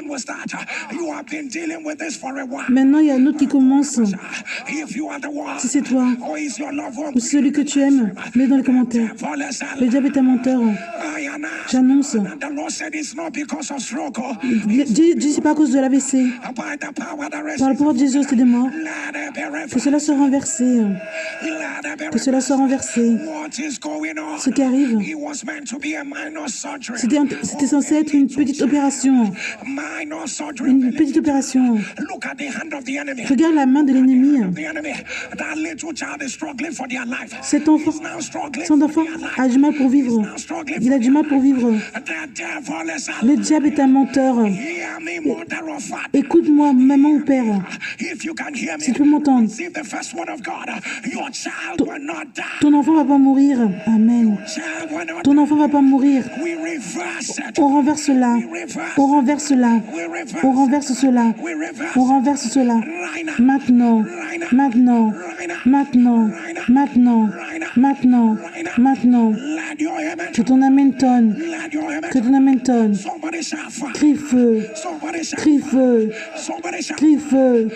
Maintenant, il y a un autre qui commence. Si c'est toi, ou si celui que tu aimes, mets dans les commentaires. Le diable est un menteur. J'annonce. Dis, c'est pas à cause de l'AVC. Par le pouvoir de Jésus, c'est des morts. Que cela soit renversé. Que cela soit renversé. Ce qui arrive, c'était censé être une petite opération. Une petite opération. Regarde la main de l'ennemi. Cet enfant, son enfant a du mal pour vivre. Il a du mal pour vivre. Le diable est un menteur. Écoute-moi, maman ou père. Si tu peux m'entendre, ton enfant va pas mourir. Amen. Ton enfant va pas mourir. On renverse cela. On renverse cela. On renverse cela. On renverse cela. Maintenant. Maintenant. Maintenant. Maintenant. Maintenant. Maintenant. Que ton amen tonne. Que ton amen tonne. Crie feu. Crie feu. Crie feu.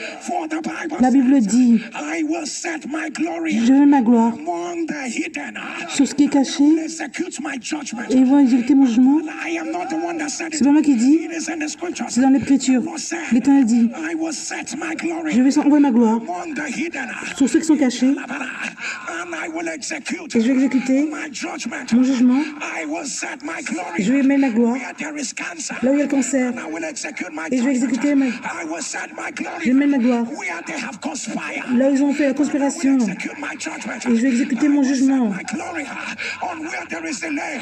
La Bible dit, je veux ma gloire sur ce qui est caché et ils vont exécuter mon jugement. C'est pas moi qui dis, c'est dans l'Écriture. L'Éternel dit, je vais envoyer ma gloire sur ceux qui sont cachés et je vais exécuter mon jugement. Je vais mettre ma gloire là où il y a le cancer et je vais exécuter je vais mettre ma gloire là où ils ont fait la conspiration et je vais exécuter mon jugement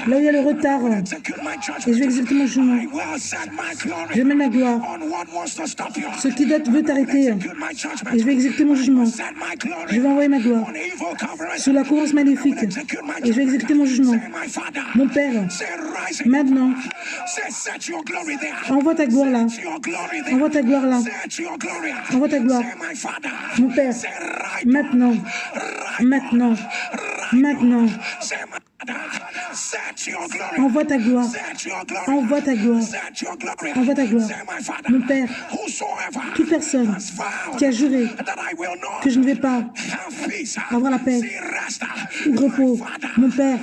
là où il y a le retard et je vais exécuter mon jugement. Je vais mettre ma gloire ce qui veut t'arrêter et je vais exécuter mon jugement. Je vais envoyer ma gloire sur la couronne maléfique et je vais exécuter mon jugement. Mon Père, maintenant, envoie ta gloire là. Envoie ta gloire là. Envoie ta gloire. Mon Père, maintenant, maintenant, maintenant. Envoie ta gloire. Envoie ta gloire. Envoie ta gloire. Mon Père, toute personne qui a juré que je ne vais pas avoir la paix, repos, mon Père,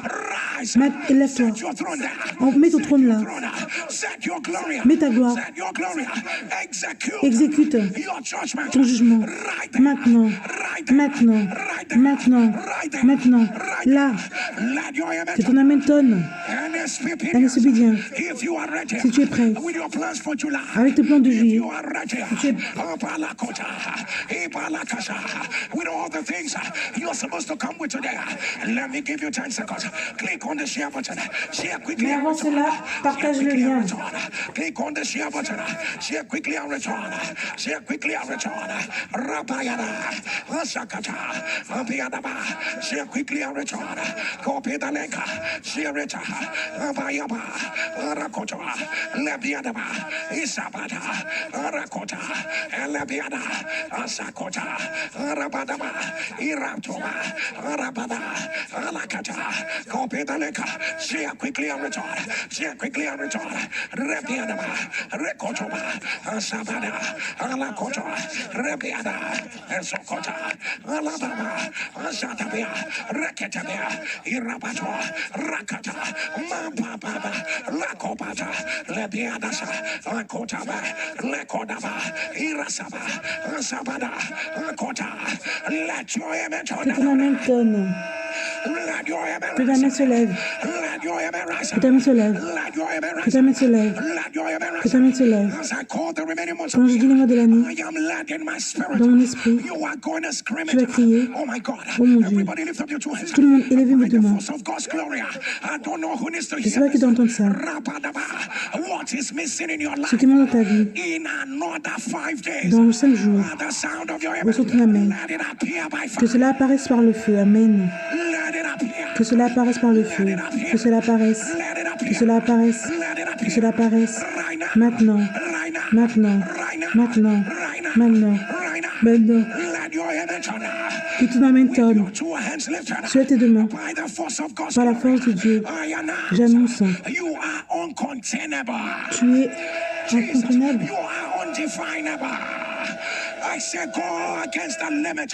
lève-toi. Mets ton trône là. Mets ta gloire. Exécute ton jugement. Maintenant. Maintenant. Maintenant. Maintenant. Là. Que ton amen tonne. Un bien. Si tu es prêt, avec tes plans de juillet, si tu es Let me give you 10 seconds. Click Mais avant cela, partage le lien. Click on the share button. Share quickly and return. Share quickly and return. Rabayada. Asakata. Abiadaba. Share quickly and return. Copy the link. Share it. Abayaba. Rakota. Lebiadaba. Isabata. Rakota. Lebiada. Asakota. Rabadaba. Iratoba. Rabada. Alakata. Copy the link. Share quickly and return. Share quickly and return. Rebiadaba, Rekotoba, Sabada, Alakoto, Rebiada, Esokota, Alabama, Asatabia, Reketabia, Irabato, Rakata, Mambaba, Lakopata, Lebiadasa, Akotaba, Lekodaba, Irasaba, Sabada, Akota, let your image Que ton amen tonne. Que ta main se lève. Que ta main se lève. Que ta main se lève. Que ta main se lève. Quand je dis les mots de la nuit, dans mon esprit, tu vas crier, oh mon Dieu. Tout le monde, élevez vos deux mains. Je ne sais pas qui doit entendre ça. Ce qui manque dans ta vie, dans 5 jours, reçois ton amen. Que cela apparaisse par le feu. Amen. Que cela apparaisse par le feu. Que cela apparaisse. Que cela apparaisse. Que cela apparaisse. Maintenant. Maintenant. Maintenant. Maintenant. Maintenant. Que ton amen tonne. Sois tes deux mains. Par la force de Dieu, j'annonce. Tu es incontournable.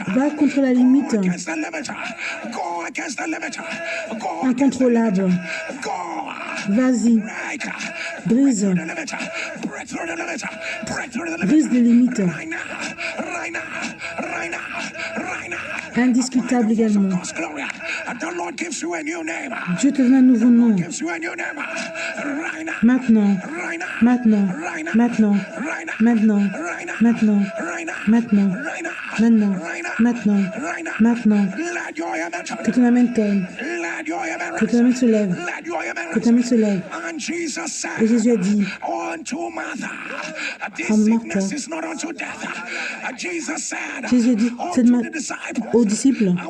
Va contre la limite. Incontrôlable. Vas-y. Brise. Brise les limites. Indiscutable également. Dieu te donne un nouveau nom. Maintenant. Maintenant. Maintenant. Maintenant. Maintenant. Maintenant. Maintenant. Maintenant. Maintenant. Que ton amen tonne. Que ton amen se lève. Que ton amen se lève. Et Jésus a dit à Martha, Jésus a dit aux disciples, à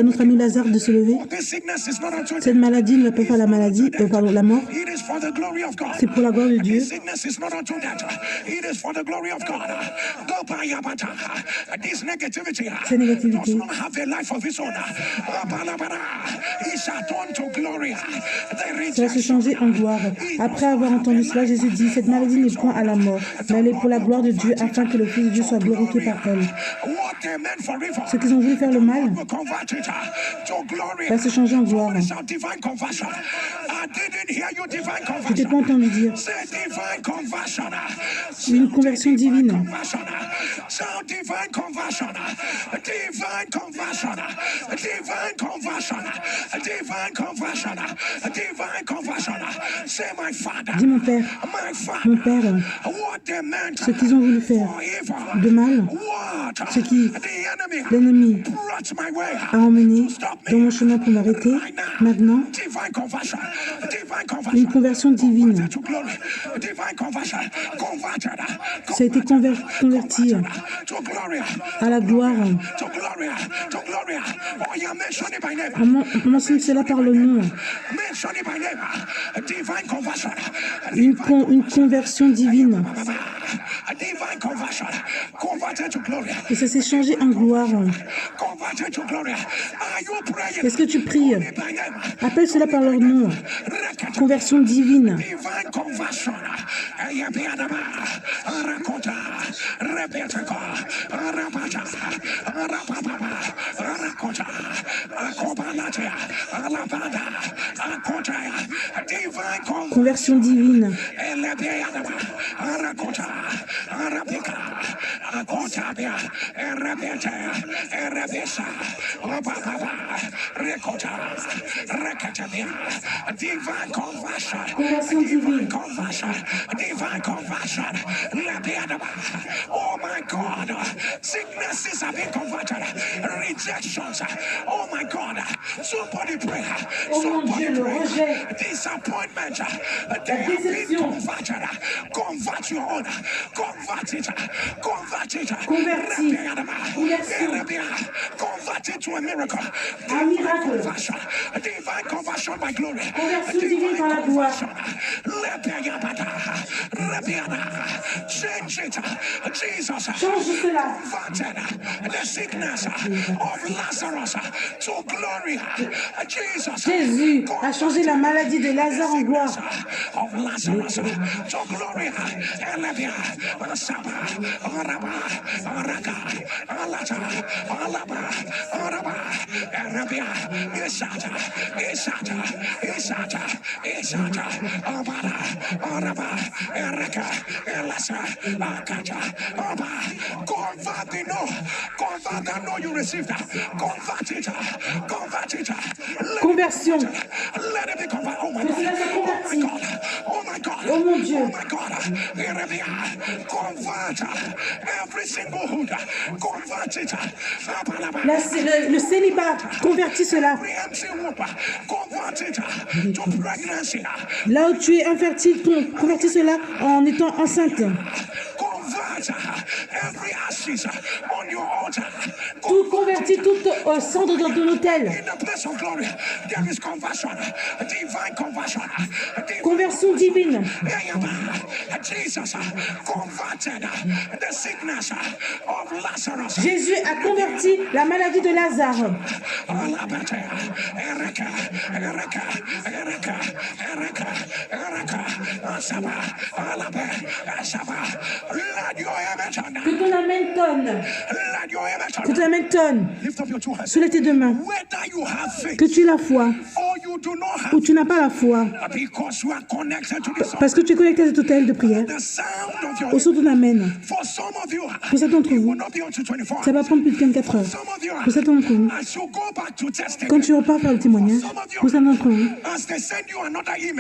notre ami Lazare de se lever. Cette maladie ne va pas faire la maladie, pardon, la mort. C'est pour la gloire de Dieu. Cette négativité. Ça va se changer en gloire. Après avoir entendu cela, Jésus dit, cette maladie n'est point à la mort, mais elle est pour la gloire de Dieu, afin que le Fils de Dieu soit glorifié par elle. Ceux qui ont voulu faire le mal va se changer en gloire. Je t'ai pas entendu dire. Une conversion divine. Dis mon Père, ce qu'ils ont voulu faire de mal, ce qui l'ennemi a emmené dans mon chemin pour m'arrêter, maintenant, une conversion divine. Ça a été converti à la gloire. On mentionne cela par le nom. Une conversion divine. Et ça s'est changé en gloire. Est-ce que tu pries? Appelle cela par leur nom. Conversion divine. Conversion divine. Divine conversion. Conversion divine. Divine conversion. Oh my God. Sicknesses have been converted. Rejections. Oh my God. Somebody pray. Somebody pray. Disappointment. They have been converted. Convert your own. Convert it. Convert it. Convert it to a miracle. Divine conversion. Divine conversion by glory. Conversion divine par la gloire. Change it. Jesus. Change cela. Converted the sickness of Lazarus to glory. Jesus. Jésus a changé la maladie de Lazare en gloire. Of Lazarus to glory. Convert the no you received. Convert it. Convert it. Conversion. Let it be converted. Oh my God. Oh my God. Oh mon Dieu. Oh my God. Convert every single hood. Convert it. Le célibat, convertis cela. Convert it to pregnancy. Là où tu es infertile, convertis cela en étant enceinte. Convert every ashes on your altar. Tout convertis, toute cendre dans ton autel. In the place of glory, there is conversion, divine conversion. Conversion divine. Jesus converted the sickness of Lazarus. Jésus a converti la maladie de Lazare. Que ton amen tonne. Que ton amen tonne. Soulève tes deux mains. Que tu aies la foi ou tu n'as pas la foi. Parce que tu es connecté à cet autel de prière. Au son de ton amen. Pour certains d'entre vous, ça va prendre plus de 24 heures. Pour certains d'entre vous, quand tu repars faire le témoignage, pour certains d'entre vous,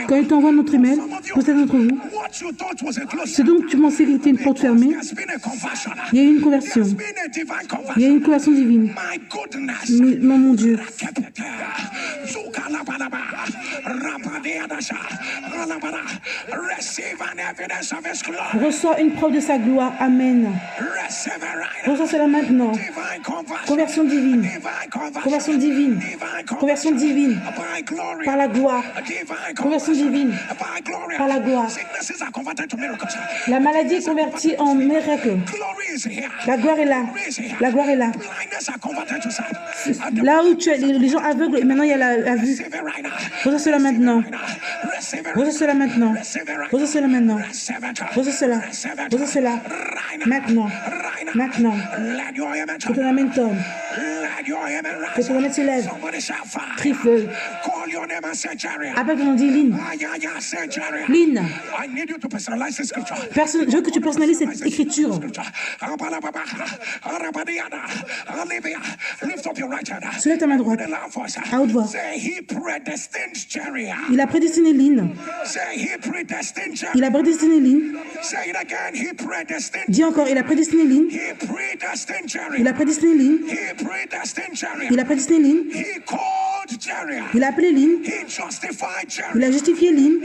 quand ils t'envoient notre email, pour certains d'entre vous, ce dont tu pensais qu'il était une porte fermée, il y a eu une conversion. Il y a eu une conversion divine. Mon Dieu. Reçois une preuve de sa gloire. Amen. Reçois cela maintenant. Conversion divine. Conversion divine. Conversion divine. Par la gloire. Conversion divine. Par la gloire. La maladie est convertie en miracle. La gloire est là. La gloire est là. Là où tu as les gens aveugles, maintenant il y a la vue. Reçois cela maintenant. Reçois cela maintenant. Reçois cela maintenant. Reçois cela. Reçois cela. Maintenant. Maintenant. Que ton amen tombe. Que ton amen s'élève. Crie feu. Appelle ton nom, dit Lynn. Lynn. Je veux que tu personnalises cette écriture. Soulève ta main droite. À haute voix. Il a prédestiné Lynn. Il a prédestiné Lynn. Dis encore, il a prédestiné Lynn. Il a prédestiné Lynn. Il a prédestiné Lynn. Il a appelé Lynn. Il a justifié Lynn.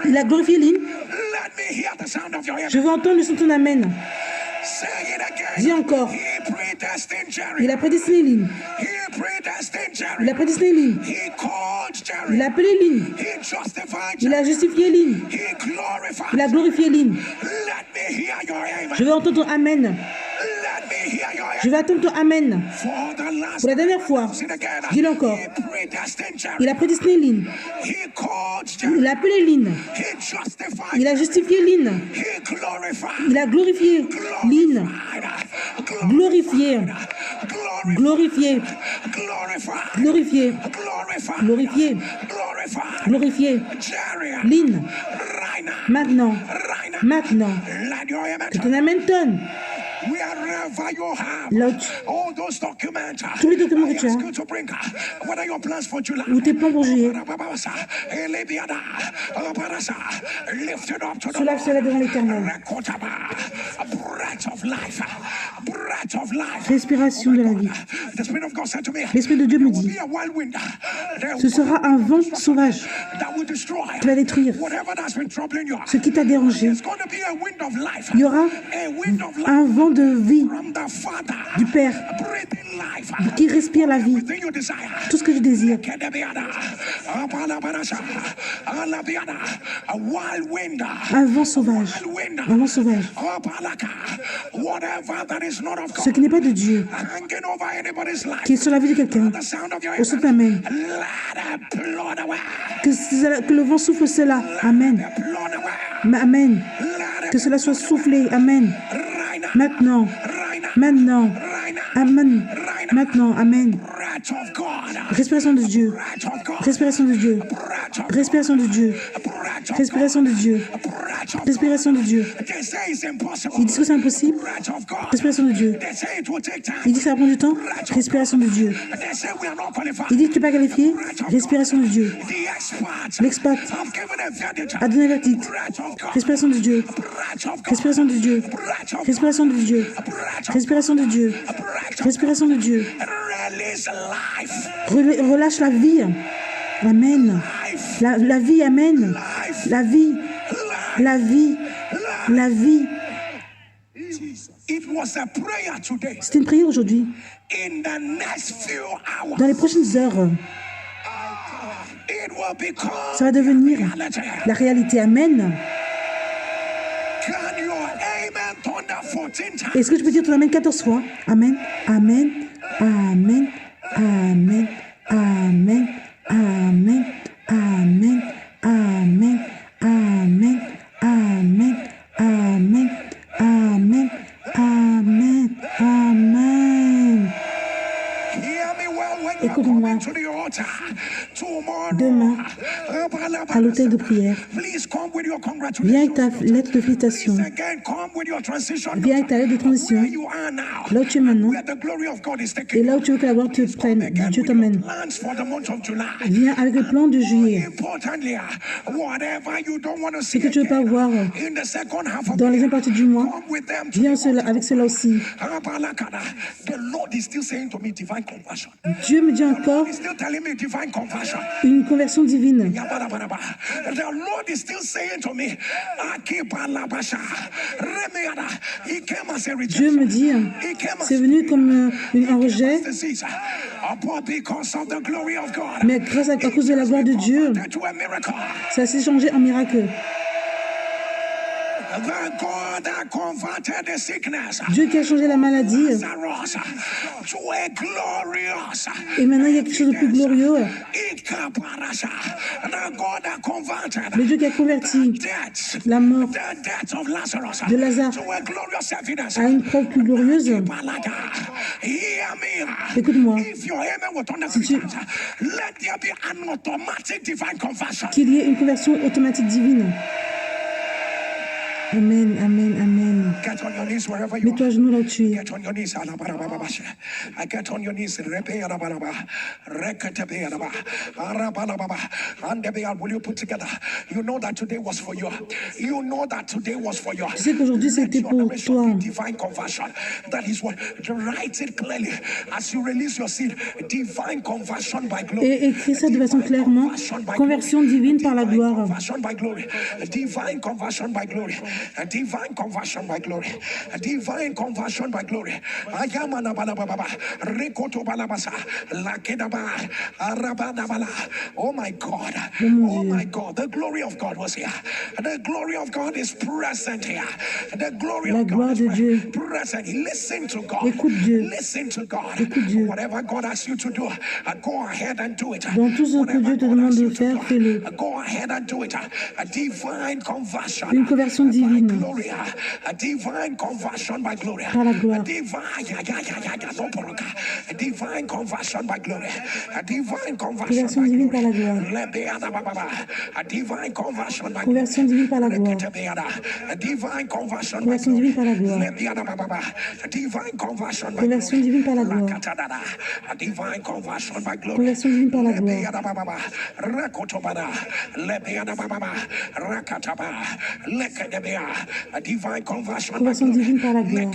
Il a glorifié Lynn. Je veux entendre le son de ton amen. Dis encore. Il a prédestiné Lynn. Il a prédestiné Lynn. Il a appelé Lynn. Il a justifié Lynn. Il a glorifié Lynn. Je veux entendre ton amen. Je vais attendre ton amen. Pour la dernière fois, dis-le encore. Il a prédestiné Lynn. Il a appelé Lynn. Il a justifié Lynn. Il a glorifié Lynn. Glorifié. Glorifié. Glorifié. Glorifié. Glorifié. Lynn. Maintenant. Maintenant. Que ton amen tonne. Là où tous les documents que tu as, ou tes plans pour juillet, soulève cela devant l'Éternel. Respiration de la vie. L'Esprit de Dieu me dit, ce sera un vent sauvage qui va détruire ce qui t'a dérangé. Il y aura un vent de vie du Père qui respire la vie. Tout ce que je désire. Un vent sauvage. Un vent sauvage. Ce qui n'est pas de Dieu, qui est sur la vie de quelqu'un, au son de ta main. Que le vent souffle cela. Amen. Amen. Que cela soit soufflé. Amen. Maintenant. Maintenant. Amen. Maintenant. Amen. Respiration de Dieu. Respiration de Dieu. Respiration de Dieu. Respiration de Dieu. Respiration de Dieu. Ils disent que c'est impossible. Respiration de Dieu. Ils disent que ça va prendre du temps. Respiration de Dieu. Ils disent que tu n'es pas qualifié. Respiration de Dieu. L'expat a donné un verdict. Respiration de Dieu. Respiration de Dieu. Respiration de Dieu. Respiration de Dieu. Respiration de Dieu. Relâche la vie. Amen. La vie, amen. La vie. La vie. La vie. C'était une prière aujourd'hui. Dans les prochaines heures, ça va devenir la réalité. Amen. Est-ce que je peux dire ton amen 14 fois? Amen. Amen. Amen. Amen. Amen. Amen. Amen. Amen. Amen. Amen. Amen. Amen. Amen. Amen. Écoute-moi. Demain, à l'hôtel de prière, viens avec ta lettre de félicitation. Viens avec ta lettre de transition. Là où tu es maintenant, et là où tu veux que la gloire te prenne, Dieu t'emmène. Viens avec le plan de juillet. Ce que tu ne veux pas voir dans les parties du mois, viens avec cela aussi. Dieu me dit encore une conversion divine. Dieu me dit, c'est venu comme un rejet, mais grâce à cause de la gloire de Dieu, ça s'est changé en miracle. Dieu qui a changé la maladie. Et maintenant, il y a quelque chose de plus glorieux. Le Dieu qui a converti la mort de Lazare à une preuve plus glorieuse. Écoute-moi. Qu'il y ait une conversion automatique divine. Amen, amen, amen. Mets-toi à genoux là où tu es. Will you put together? You know that today was for you. You know that today was for you. Tu sais qu'aujourd'hui c'était pour toi. Divine conversion. That is what. Write it clearly as you release your seed. Divine conversion by glory. Et écris ça de façon clairement. Conversion divine par la gloire. Conversion by glory. Divine conversion by glory. A divine conversion by glory. A divine conversion by glory. Ayamana balababa. Rekoto balabasa. Lakedaba. Arabadabala. Oh my God. Oh my God. The glory of God was here. The glory of God is present here. The glory of God is present. Listen to God. Listen to God. Whatever God asks you to do, go ahead and do it. Dans tout ce que Dieu te demande de faire, fais-le. Go ahead and do it. A divine conversion. Une conversion divine. divine conversion by glory. Par la gloire. Divine conversion by glory. Divine Conversion divine par la gloire. Divine conversion by Conversion divine par la gloire. divine conversion Conversion divine par la gloire. divine conversion by Conversion divine par la gloire. divine conversion by glory. Conversion divine par la gloire. Divine conversion Conversion divine par la gloire.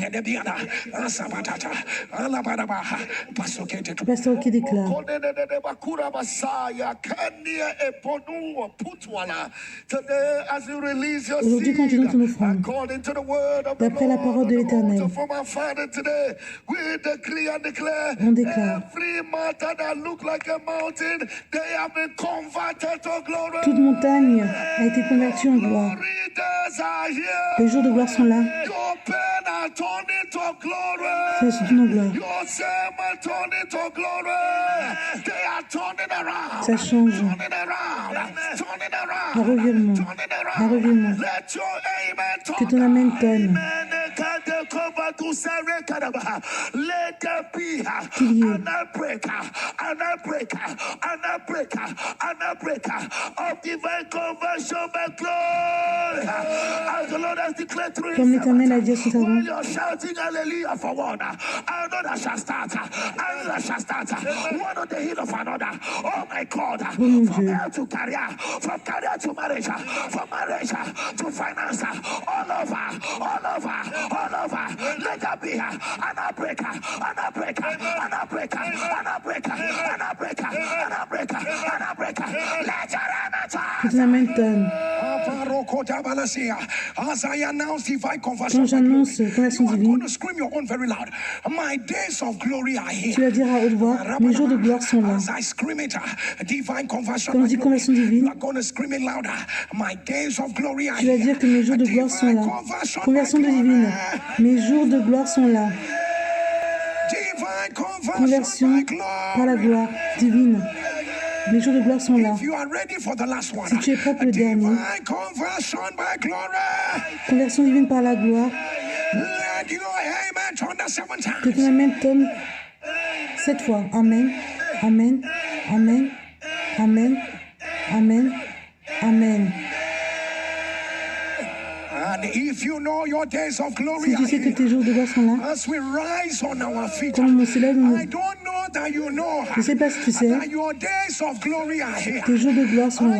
Pasteur qui déclare. Aujourd'hui, quand tu donnes ton offrande, d'après la parole de l'Éternel, on déclare toute montagne a été convertie en gloire. Les jours de gloire sont là. C'est une gloire. Ça change. Un revirement. Un revirement. Que ton amen tonne. Qu'il y ait comme l'Éternel a dit à son servant, oh mon Dieu, que ton amen tonne. Quand j'annonce conversion divine, tu vas dire à haute voix, mes jours de gloire sont là. Quand je dis conversion divine, tu vas dire que mes jours de gloire sont là. Conversion divine, mes jours de gloire sont là. Conversion par la gloire divine. Les jours de gloire sont là. Si tu es prêt pour le dernier, conversion divine par la gloire, que ton amen tombe 7 fois. Amen, amen, amen, amen, amen, amen. If you know your days of glory si tu sais que tes jours de gloire sont là, as we rise on our feet, quand on se lève, I don't know that you know je ne sais pas si tu sais, that your days of glory are here. Tes jours de gloire sont là.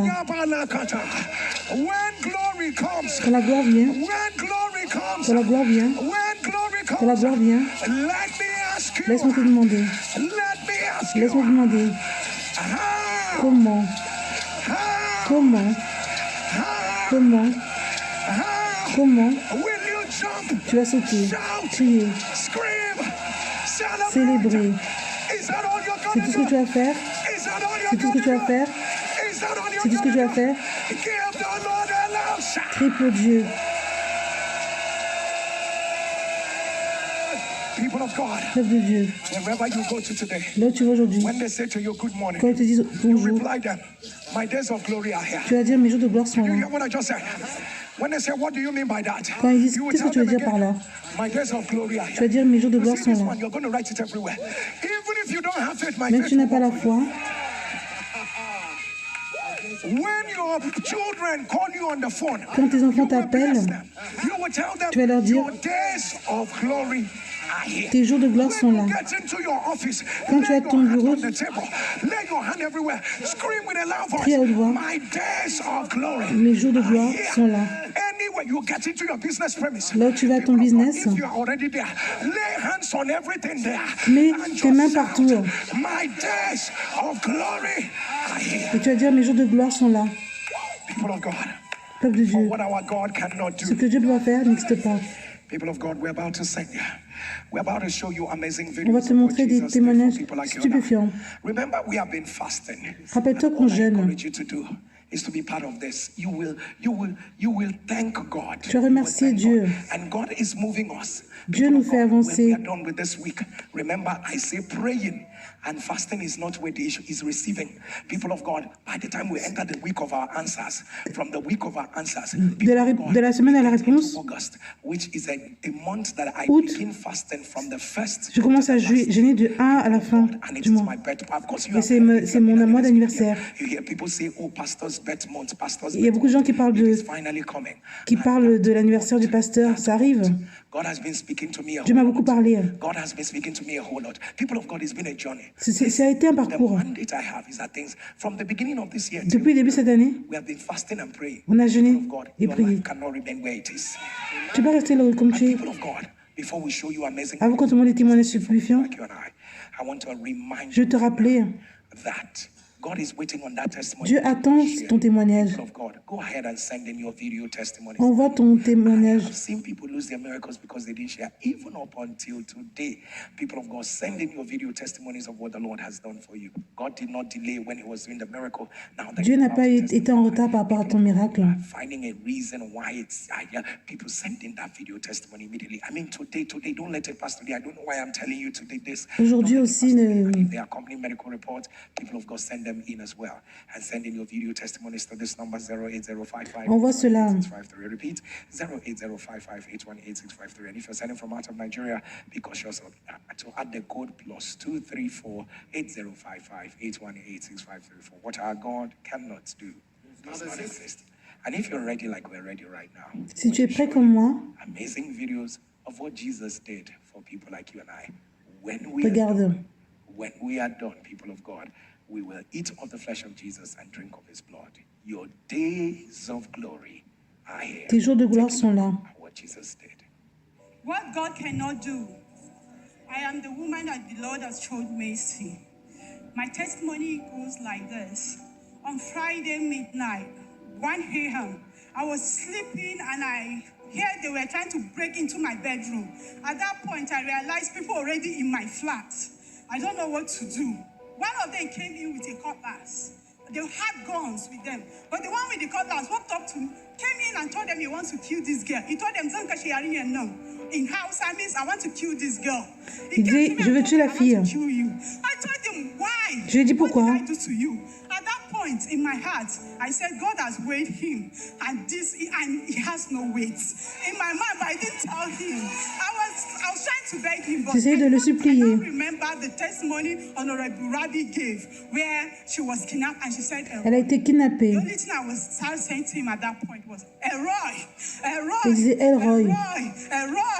When glory comes, quand la gloire vient, when glory comes, quand la gloire vient, when glory comes, quand la gloire vient, laisse-moi te demander, laisse-moi te demander, comment, tu vas sauter, crier, célébrer. C'est tout ce que tu vas faire. C'est tout ce que tu vas faire. C'est tout ce que tu vas faire. Crie pour Dieu. Peuple de Dieu. Là où tu vas aujourd'hui, quand ils te disent bonjour, tu vas dire mes jours de gloire sont là. Quand ils disent qu'est-ce que tu veux dire par là, tu vas dire mes jours de gloire sont là. Même si tu n'as pas la foi, quand tes enfants t'appellent, tu vas leur dire tes jours de gloire sont là. Quand tu es à ton bureau, crie à haute voix, mes jours de gloire sont là. Là où tu vas à ton business, mets tes mains partout. Et tu vas dire mes jours de gloire sont là. Peuple de Dieu, ce que Dieu doit faire n'existe pas. On va te montrer des témoignages stupéfiants. Rappelle-toi qu'on jeûne. is to be part of this. You will thank God. Tu vas remercier Dieu. And God is moving us. Dieu nous fait avancer. When we are done with this week, remember I say praying and fasting is not where the issue is. Receiving. People of God, by the time we enter the week of our answers, from the week of our answers, de la semaine à la réponse, August, which is a month that I août, begin fasting from the first. Je commence à jeûner du 1 à la fin du mois. Et c'est mon mois d'anniversaire. Il y a beaucoup de gens qui parlent de l'anniversaire du pasteur. Ça arrive. Dieu m'a beaucoup parlé. Ça a été un parcours. Depuis le début de cette année, on a jeûné et prié. Tu peux rester là comme tu es. Avant qu'on te montre des témoignages stupéfiants, je te rappelais, Dieu attend ton témoignage. Envoie ton témoignage. Dieu n'a pas été en retard par rapport à ton miracle. Aujourd'hui aussi, in as well, and send in your video testimonies to this number 08055. Envoie cela. Repeat 08055818653. And if you're sending from out of Nigeria, be cautious to add the code +234 8055 818653. What our God cannot do does not exist. And if you're ready, like we're ready right now, si tu es prêt comme moi, amazing videos of what Jesus did for people like you and I. When we are done, people of God, we will eat of the flesh of Jesus and drink of his blood. Your days of glory are here. Tes jours de gloire sont là. What Jesus did. What God cannot do. I am the woman that the Lord has showed mercy. My testimony goes like this. On Friday midnight, 1 a.m., I was sleeping and I heard they were trying to break into my bedroom. At that point, I realized people already in my flat. I don't know what to do. One of them came in with a cutlass. They had guns with them. But the one with the cutlass walked up to me, came in and told them he wants to kill this girl. He told them, in house, I means I want to kill this girl. Il dit, je veux tuer la fille. I told him, why? Je lui ai dit pourquoi. What did I do to you? At that point in my heart, I said, God has weighed him, and he has no weight. In my mind, but I didn't tell him. I was trying to beg him, but J'essayais de le supplier. I don't remember the testimony Honorable Rabi gave, where she was kidnapped and she said, Elle a été kidnappée. The only thing I was saying to him at that point was, Elroy. Il disait Elroy.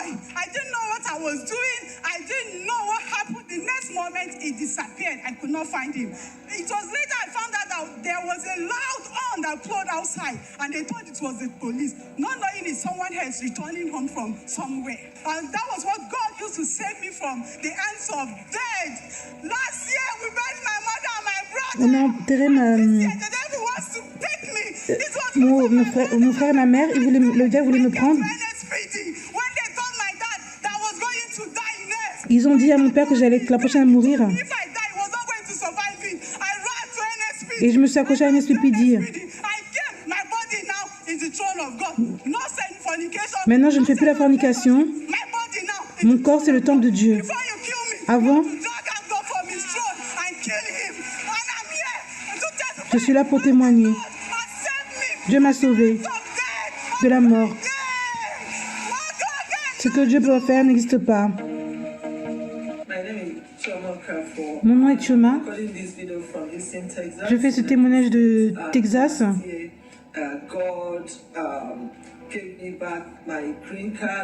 I didn't know what I was doing. I didn't know what happened. The next moment, he disappeared. I could not find him. It was later I found out that there was a loud horn that played outside, and they thought it was the police. Not knowing it's someone else returning home from somewhere. And that was what God used to save me from the hands of death. Last year, we buried my mother and my brother. On a enterré mon frère et ma mère. Le diable voulait me prendre. Ils ont dit à mon père que j'allais être la prochaine à mourir. Et je me suis accrochée à NSPPD. Maintenant, je ne fais plus la fornication. Mon corps, c'est le temple de Dieu. Avant, je suis là pour témoigner. Dieu m'a sauvé de la mort. Ce que Dieu peut faire n'existe pas. Mon nom est Choma. Je fais ce témoignage de Texas.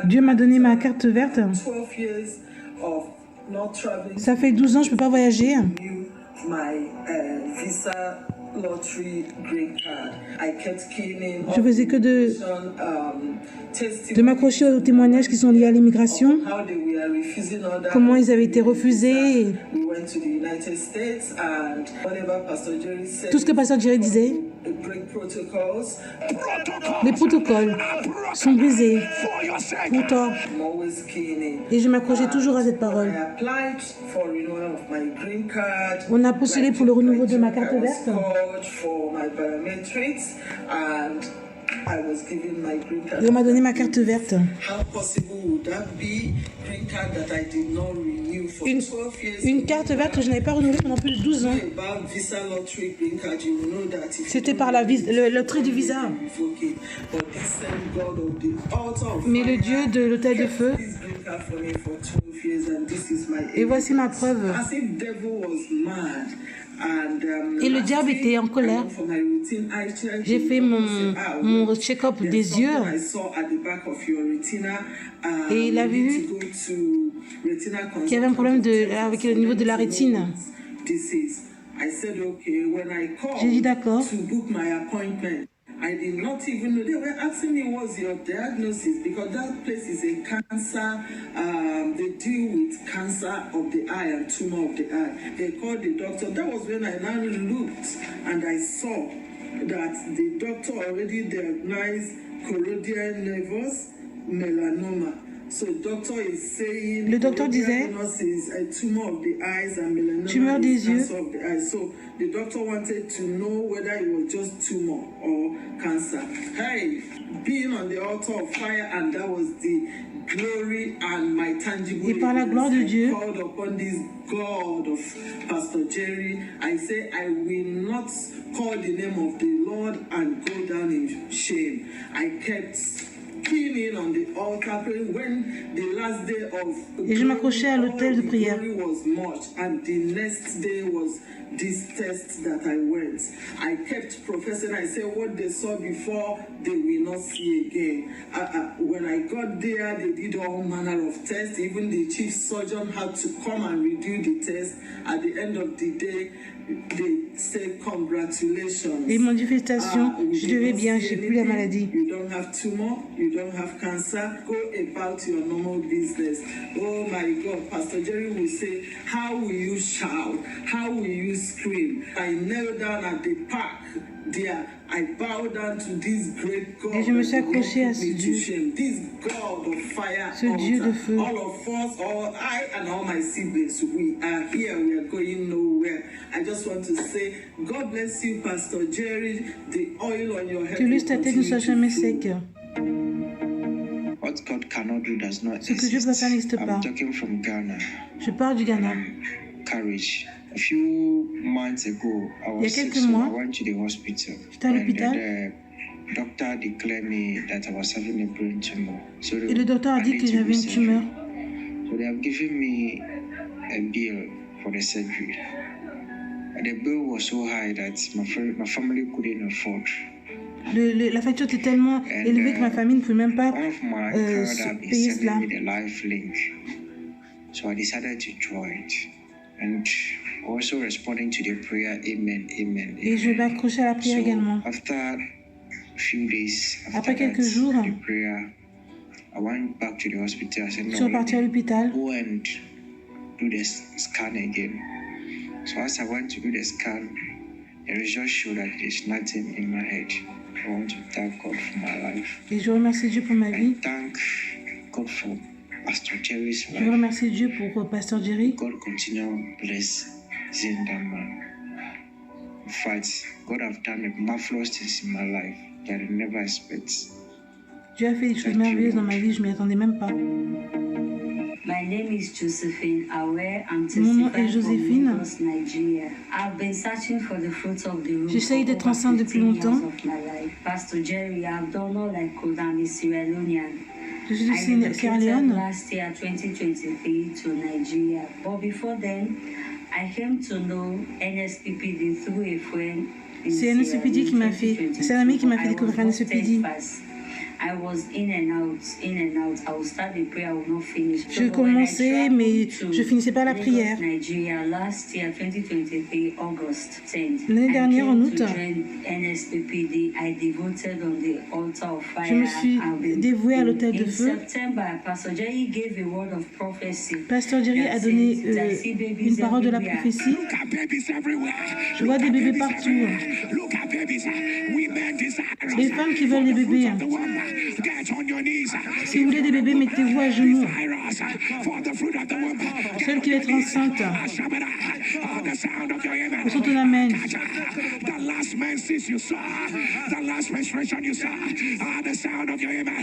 Dieu m'a donné ma carte verte. Ça fait 12 ans que je ne peux pas voyager. Je faisais que de m'accrocher aux témoignages qui sont liés à l'immigration, comment ils avaient été refusés. Tout ce que Pasteur Jerry disait, les protocoles sont brisés pour toi. Et je m'accrochais toujours à cette parole. On a postulé pour le renouveau de ma carte verte. Et on m'a donné ma carte verte. Une carte verte que je n'avais pas renouvelée pendant plus de 12 ans. C'était par le loterie du visa. Mais le Dieu de l'autel de feu, et voici ma preuve. Et le diable était en colère. J'ai fait mon check-up des yeux et il a vu qu'il y avait un problème avec le niveau de la rétine. J'ai dit d'accord. I did not even know. They were asking me, what's your diagnosis? Because that place is a cancer, they deal with cancer of the eye and tumor of the eye. They called the doctor. That was when I now looked and I saw that the doctor already diagnosed choroidal nevus melanoma. Le docteur disait tumeur des yeux. The doctor wanted to know whether it was just tumor or cancer. Hey, being on the altar of fire, and that was the glory and my tangible. Et par la gloire de Dieu, called upon this God of Pastor Jerry. I say I will not call the name of the Lord and go down in shame. I kept keening on the altar praying when the last day of. Et je m'accrochais à l'autel de prière. Was much, and the next day was this test that I went. I kept professing. I said what they saw before, they will not see again. When I got there, they did all manner of tests. Even the chief surgeon had to come and redo the test. At the end of the day, they said congratulations. Et mon félicitations, je devais bien, j'ai plus la maladie. You don't have tumor, you don't have cancer. Go about your normal business. Oh my God, Pastor Jerry will say, how will you shout? How will you scream? I knelt down at the park there. I bow down to this great God. Et je me suis accrochée à ce Dieu, this God of fire, ce Dieu de feu. All of us, all I and all my siblings, we are here. We are going nowhere. I just want to say, God bless you, Pastor Jerry. The oil on your head. Que lui ta tête ne soit jamais sec. What God cannot do does not Ce que Dieu peut faire n'existe pas. I'm talking from Ghana. Je pars du Ghana. Courage. A few months ago, Il y a quelques mois, I went to the hospital. J'étais à l'hôpital. The doctor declared me that I was having a brain tumor. So et le docteur a dit que j'avais une tumeur. So they have given me a bill for the surgery. And the bill was so high that my family couldn't afford. La facture était tellement élevée que ma famille ne pouvait même pas payer cela. So I decided to join and also responding to the prayer, amen, amen. Et je m'accrochais à la prière également. After a few days, après quelques jours, the prayer, I went back to the hospital. I said, je suis reparti à l'hôpital. Go and do the scan again. So as I went to do the scan, the results showed that there's nothing in my head. I want to thank God for my life. Et je remercie Dieu pour ma vie. Thank God for Pastor Jerry's life. Je remercie Dieu pour Pasteur Jerry. God continue blessing that man. In fact, God have done the marvelous things in my life that I never expect. Dieu a fait des choses merveilleuses dans ma vie, je m'y attendais même pas. My name is Josephine Awe. I'm Mon nom est Joséphine. Nigeria. I've been searching for the fruits of the root. J'essaye d'être enceinte depuis longtemps. Pastor Jerry, I've done all I could. I'm a Sierra Leonean. Je suis de Sierra Leone. Last year, 2023, to Nigeria. But before then, I came to know NSPPD through a friend. C'est NSPPD qui m'a fait. C'est un ami qui m'a fait découvrir NSPPD. I was in and out. I would start the prayer, I would not finish. Je commençais, mais je finissais pas la prière. Nigeria last year, 2023, August 10th. L'année dernière, en août, NSPPD, I devoted on the altar of fire. je me suis dévouée à l'autel de feu. Pastor Jerry gave a word of prophecy. Pasteur Jerry a donné une parole de la prophétie. Je vois des bébés partout. Les femmes qui veulent des bébés. Si vous voulez des bébés, mettez-vous à genoux. Celle qui va être enceinte, poussons ton amen.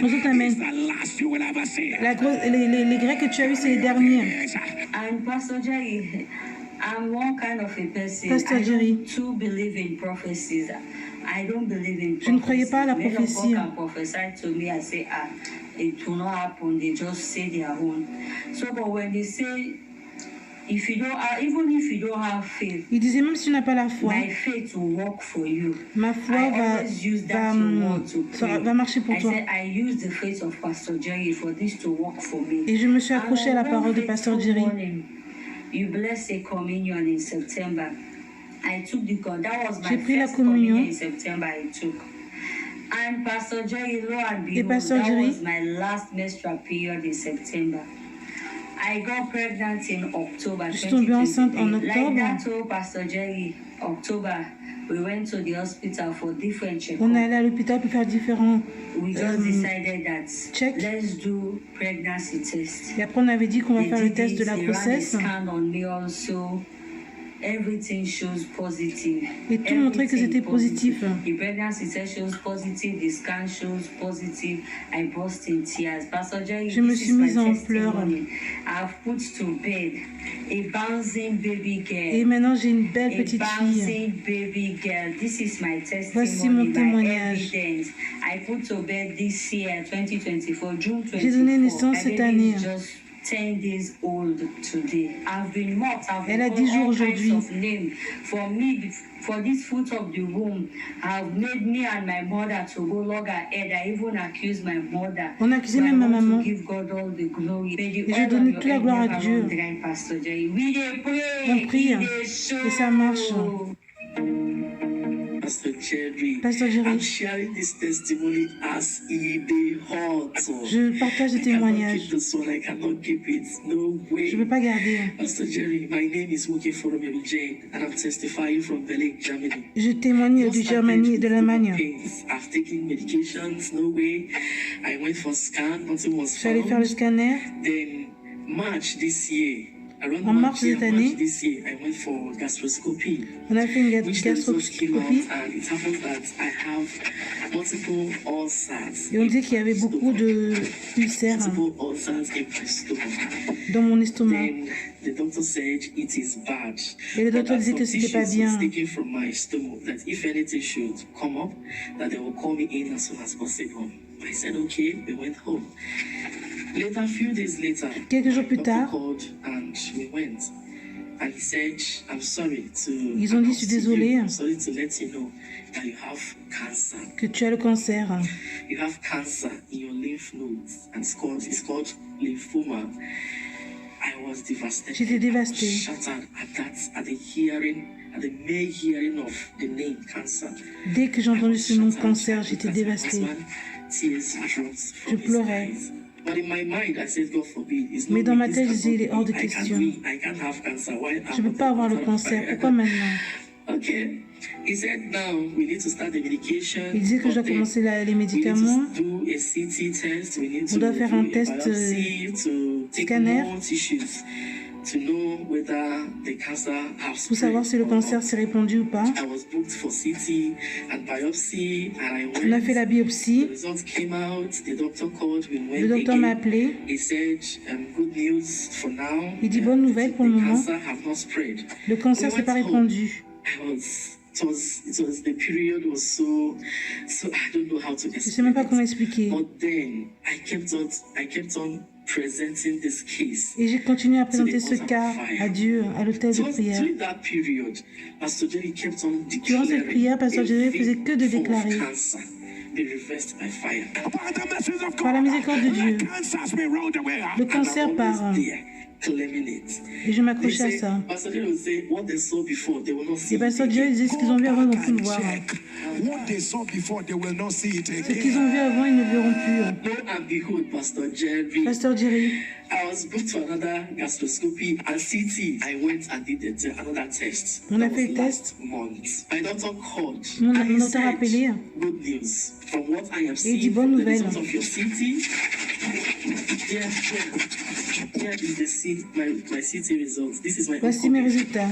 Poussons ton amen. Les Grecs que tu as vus, c'est les derniers. And Pastor Jerry, I'm one kind of a person. Pastor Jerry. I don't believe in prophecies. I don't believe in prophecies. Je ne croyais pas à la prophétie. Can prophesy to me, I say, it will not happen. They just say their own. So, but when they say, if you don't have, even if you don't have faith, il disait même si tu n'as pas la foi, my faith will work for you. Ma foi va marcher pour toi. I use the faith of Pastor Jerry for this to work for me. Et je me suis accrochée à la parole de Pasteur Jerry. You blessed a communion in September. I took the that was my J'ai pris la first communion. In September I took. And Pastor Jerry, lo and Et behold, Pasteur that Jerry, was my last menstrual period in September. I got pregnant in October. Je suis tombée enceinte en octobre. Like that told Pastor Jerry, October, we went to the hospital for different checkups. On est allé à l'hôpital pour faire différents We just decided that check. Let's do pregnancy test. Et après, on avait dit qu'on va faire le test de la grossesse. Everything shows positive. Et tout montrait que c'était positif. The pregnancy test shows positive, the scan shows positive. I burst in tears. Pastor Jerry, je me suis mise en pleurs. I've put to bed a bouncing baby girl. Et maintenant j'ai une belle petite fille. Bouncing baby girl. This is my testimony. Voici mon témoignage. I put to bed this year, 2024, June 24. J'ai donné naissance cette année. 10 days old today. I've been mocked. Elle a 10 jours aujourd'hui. For me, for this fruit of the womb, have made me and my mother to go log ahead. I even accused my mother. On a accusé même ma maman. Give God all the glory. Et je donne toute la gloire à Dieu. On prie et ça marche. Pastor Jerry, je partage des témoignages. Je ne peux pas garder. Je témoigne de Germanie et de l'Allemagne. Je suis allé faire le scanner. En mars de cette année, on a fait une gastroscopie et on disait qu'il y avait beaucoup de ulcères dans mon estomac. Et le docteur disait que c'était pas bien. Quelques jours plus tard, ils ont dit, je suis désolé que tu as le cancer. J'étais dévastée. Dès que j'ai entendu ce nom cancer, j'étais dévastée. Je pleurais. Mais dans ma tête, je disais, il est hors de question. Je ne peux pas avoir le cancer. Pourquoi maintenant? Il disait que je dois commencer les médicaments. On doit faire un test scanner pour savoir si le cancer s'est répandu ou pas. On a fait la biopsie. Le docteur m'a appelé. Il dit bonne nouvelle pour le moment. Le cancer ne s'est pas répandu. Je ne sais même pas comment expliquer. Et j'ai continué à présenter ce cas à Dieu, à l'autel de prière. Durant cette prière, Pasteur Jerry faisait que de déclarer Par la miséricorde de Dieu, le cancer part. Et je m'accrochais à ça. Et Pasteur Jerry disait ce qu'ils ont vu avant, ils ne vont plus le voir. Ce qu'ils ont vu avant, ils ne verront plus. Pasteur Jerry. On a fait le test. Mon docteur a appelé. Et il dit bonne nouvelle. Voici mes résultats.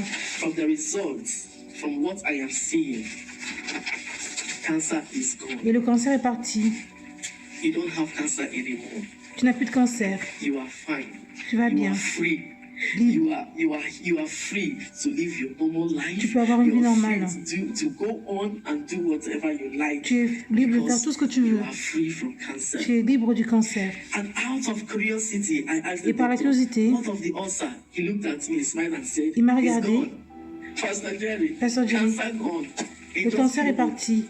Et le cancer est parti. Tu n'as plus de cancer. Tu vas bien. Libre. Tu peux avoir une vie normale. Tu es libre de faire tout ce que tu veux. Tu es libre du cancer. Et par la curiosité, il m'a regardé. Pasteur Jerry, le cancer est parti.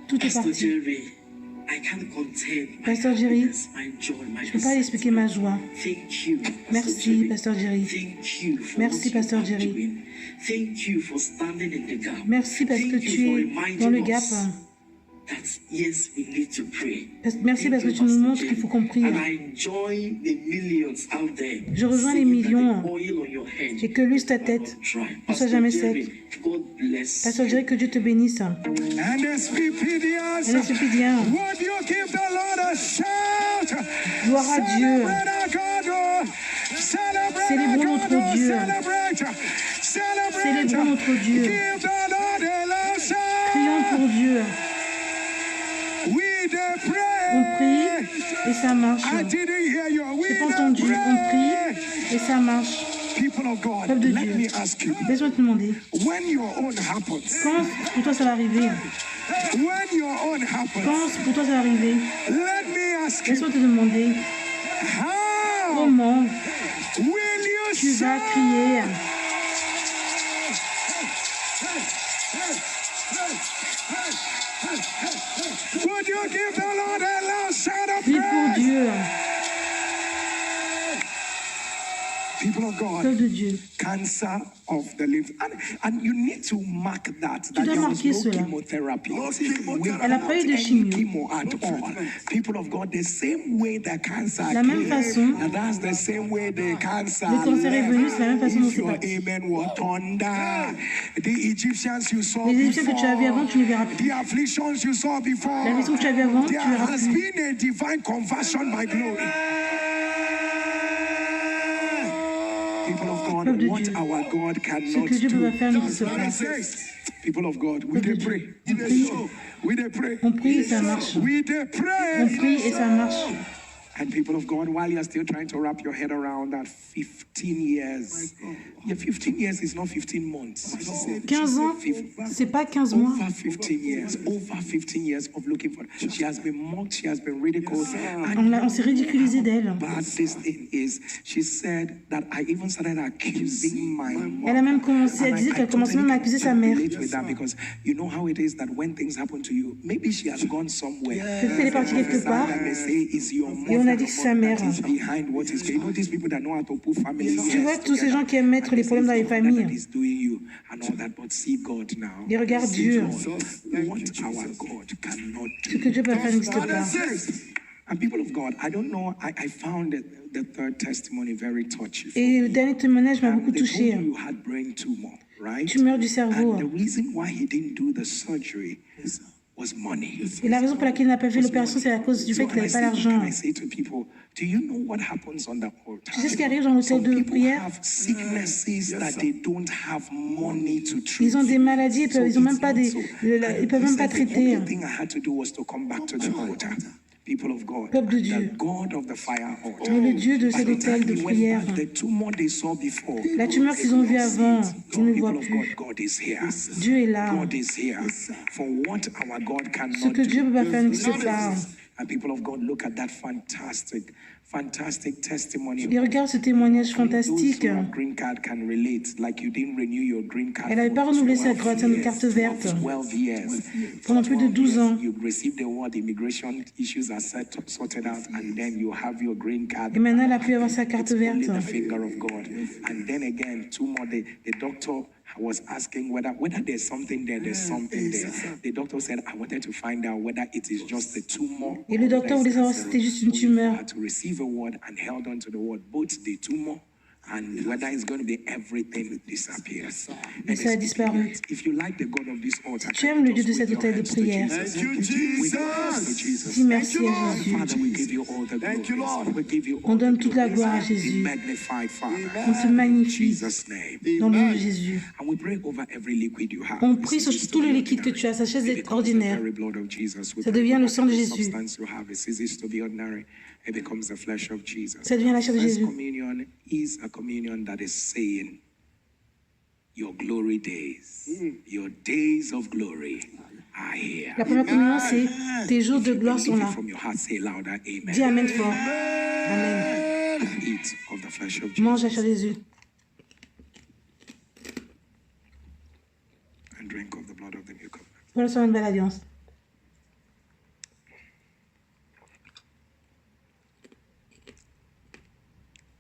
Tout est parti. Pasteur Jerry, je ne peux pas expliquer ma joie. Merci, Pasteur Jerry. Merci, Pasteur Jerry. Merci parce que tu es dans le gap. Merci parce que tu nous montres qu'il faut qu'on prie. Je rejoins les millions et que l'huile sur ta tête ne soit jamais sec. Pasteur Jerry, que Dieu te bénisse. Gloire à Dieu. Célébrons notre Dieu. Célébrons notre Dieu. Prions pour Dieu. On prie et ça marche. Je n'ai pas entendu. On prie et ça marche. Peuple de Dieu, laisse-moi te demander. Quand pour toi ça va arriver? Quand pour toi ça va arriver? Laisse-moi te demander. Comment tu vas crier? Prie pour Dieu. People of God, Peuple de Dieu. Cancer of the liver, and you need to mark that. Tu dois marquer cela. Elle n'a pas eu de chimio. People of God, the same way the cancer La même façon, and that's the same way the cancer. le cancer est venu, c'est la même façon dont c'est parti. Amen will thunder. The Egyptians you saw Les Égyptiens que tu as vus avant, tu ne verras plus. The afflictions you saw before. L'affliction que tu as vue avant, tu ne There verras has plus. been a divine conversion, my glory. People of God, what our God cannot do. People of God, we dey pray. We dey pray. On prie et ça marche. We dey pray. On prie et ça marche. And people of God, while you're still trying to wrap your head around that 15 years, yeah, 15 years is not 15 months. 15 ans, c'est pas 15 mois. Over 15 years of looking for her. She has been mocked, she has been ridiculed. On s'est ridiculisé d'elle. But this thing is, she said that I even started accusing my mom. Elle a même commencé à dire qu'elle commençait même à accuser sa mère. Because you know how it is that when things happen to you, maybe she has gone somewhere. Peut-être elle est partie quelque part. Et on a dit que c'est sa mère. Tu vois tous ces gens qui aiment mettre les problèmes dans les familles. Et regarde Dieu. Ce que Dieu peut faire n'existe pas. And people of God, I don't know, I found the third testimony very touching. Et le dernier témoignage m'a beaucoup touché. Tumeur du cerveau. And the reason why he didn't do the surgery was money. Et la raison pour laquelle il n'a pas fait l'opération, c'est à cause du fait qu'il n'avait pas l'argent. Tu sais ce qui arrive dans l'hôtel de prière? Ils ont des maladies, ils peuvent même pas traiter. Peuple de Dieu, le Dieu de cet hôtel de prière, la tumeur qu'ils ont vue avant, ils ne voient plus. Dieu est là. Ce que Dieu peut pas faire n'existe pas. And people of God, look at that fantastic fantastic testimony. Et regarde ce témoignage fantastique. Those who have green card can relate, like you didn't renew your green card. Elle n'avait pas renouvelé sa carte verte pendant plus de 12 ans. You received the word immigration issues are sorted out, and then you have your green card. Et maintenant, elle a pu avoir sa carte verte. The finger of God. And then again, 2 more. The doctor was asking whether there's something there. There's something there. The doctor said, I wanted to find out whether it is just the tumor. Et le docteur voulait savoir si c'était juste une tumeur. To receive a word and held on to the word, both the tumor and whether it's going to be everything disappears. Et ça a disparu. If you like the God of this altar, Tu aimes le Dieu de cet hôtel de prière. Dis merci à Jésus. On donne toute la gloire à Jésus. On te magnifie dans le nom de Jésus. On prie sur tout le liquide que tu as. Ça cesse d'être ordinaire. Ça devient le sang de Jésus. It becomes the flesh of Jesus. Ça devient la chair de Jésus. Communion is a communion that is saying, your glory days, your days of glory are here. La première communion, c'est tes jours de gloire sont là. Dis Amen fort. Amen. Eat of the flesh of Jesus. Mange la chair de Jésus. And drink of the blood of the new covenant. Bois le sang d'une belle alliance.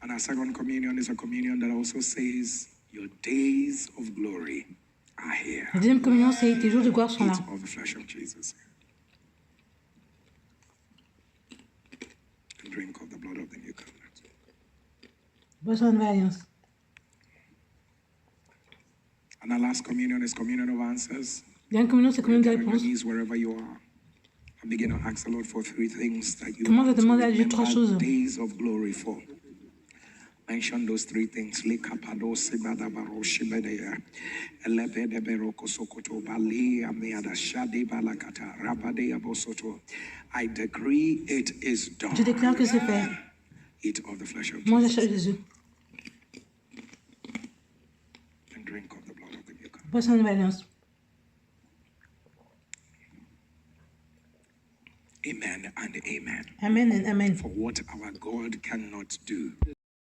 And our second communion is a communion that also says, your days of glory are here. La deuxième communion, c'est tes jours de gloire sont là. Eat of the flesh of Jesus. And drink of the blood of the new covenant. Bois le sang d'une belle alliance. And our last communion is communion of answers. Dernière communion, c'est communion de réponse. Wherever you are. And begin to ask the Lord for 3 things that you Commence à demander à Dieu 3 choses. Days of glory for. Mention those 3 things. I decree it is done. Je déclare que c'est fait. Eat of the flesh of Mange la Jesus. chair de Jésus. And drink of the blood of the new covenant. Bois le sang d'une belle alliance. Amen and amen. Amen and amen. For what our God cannot do.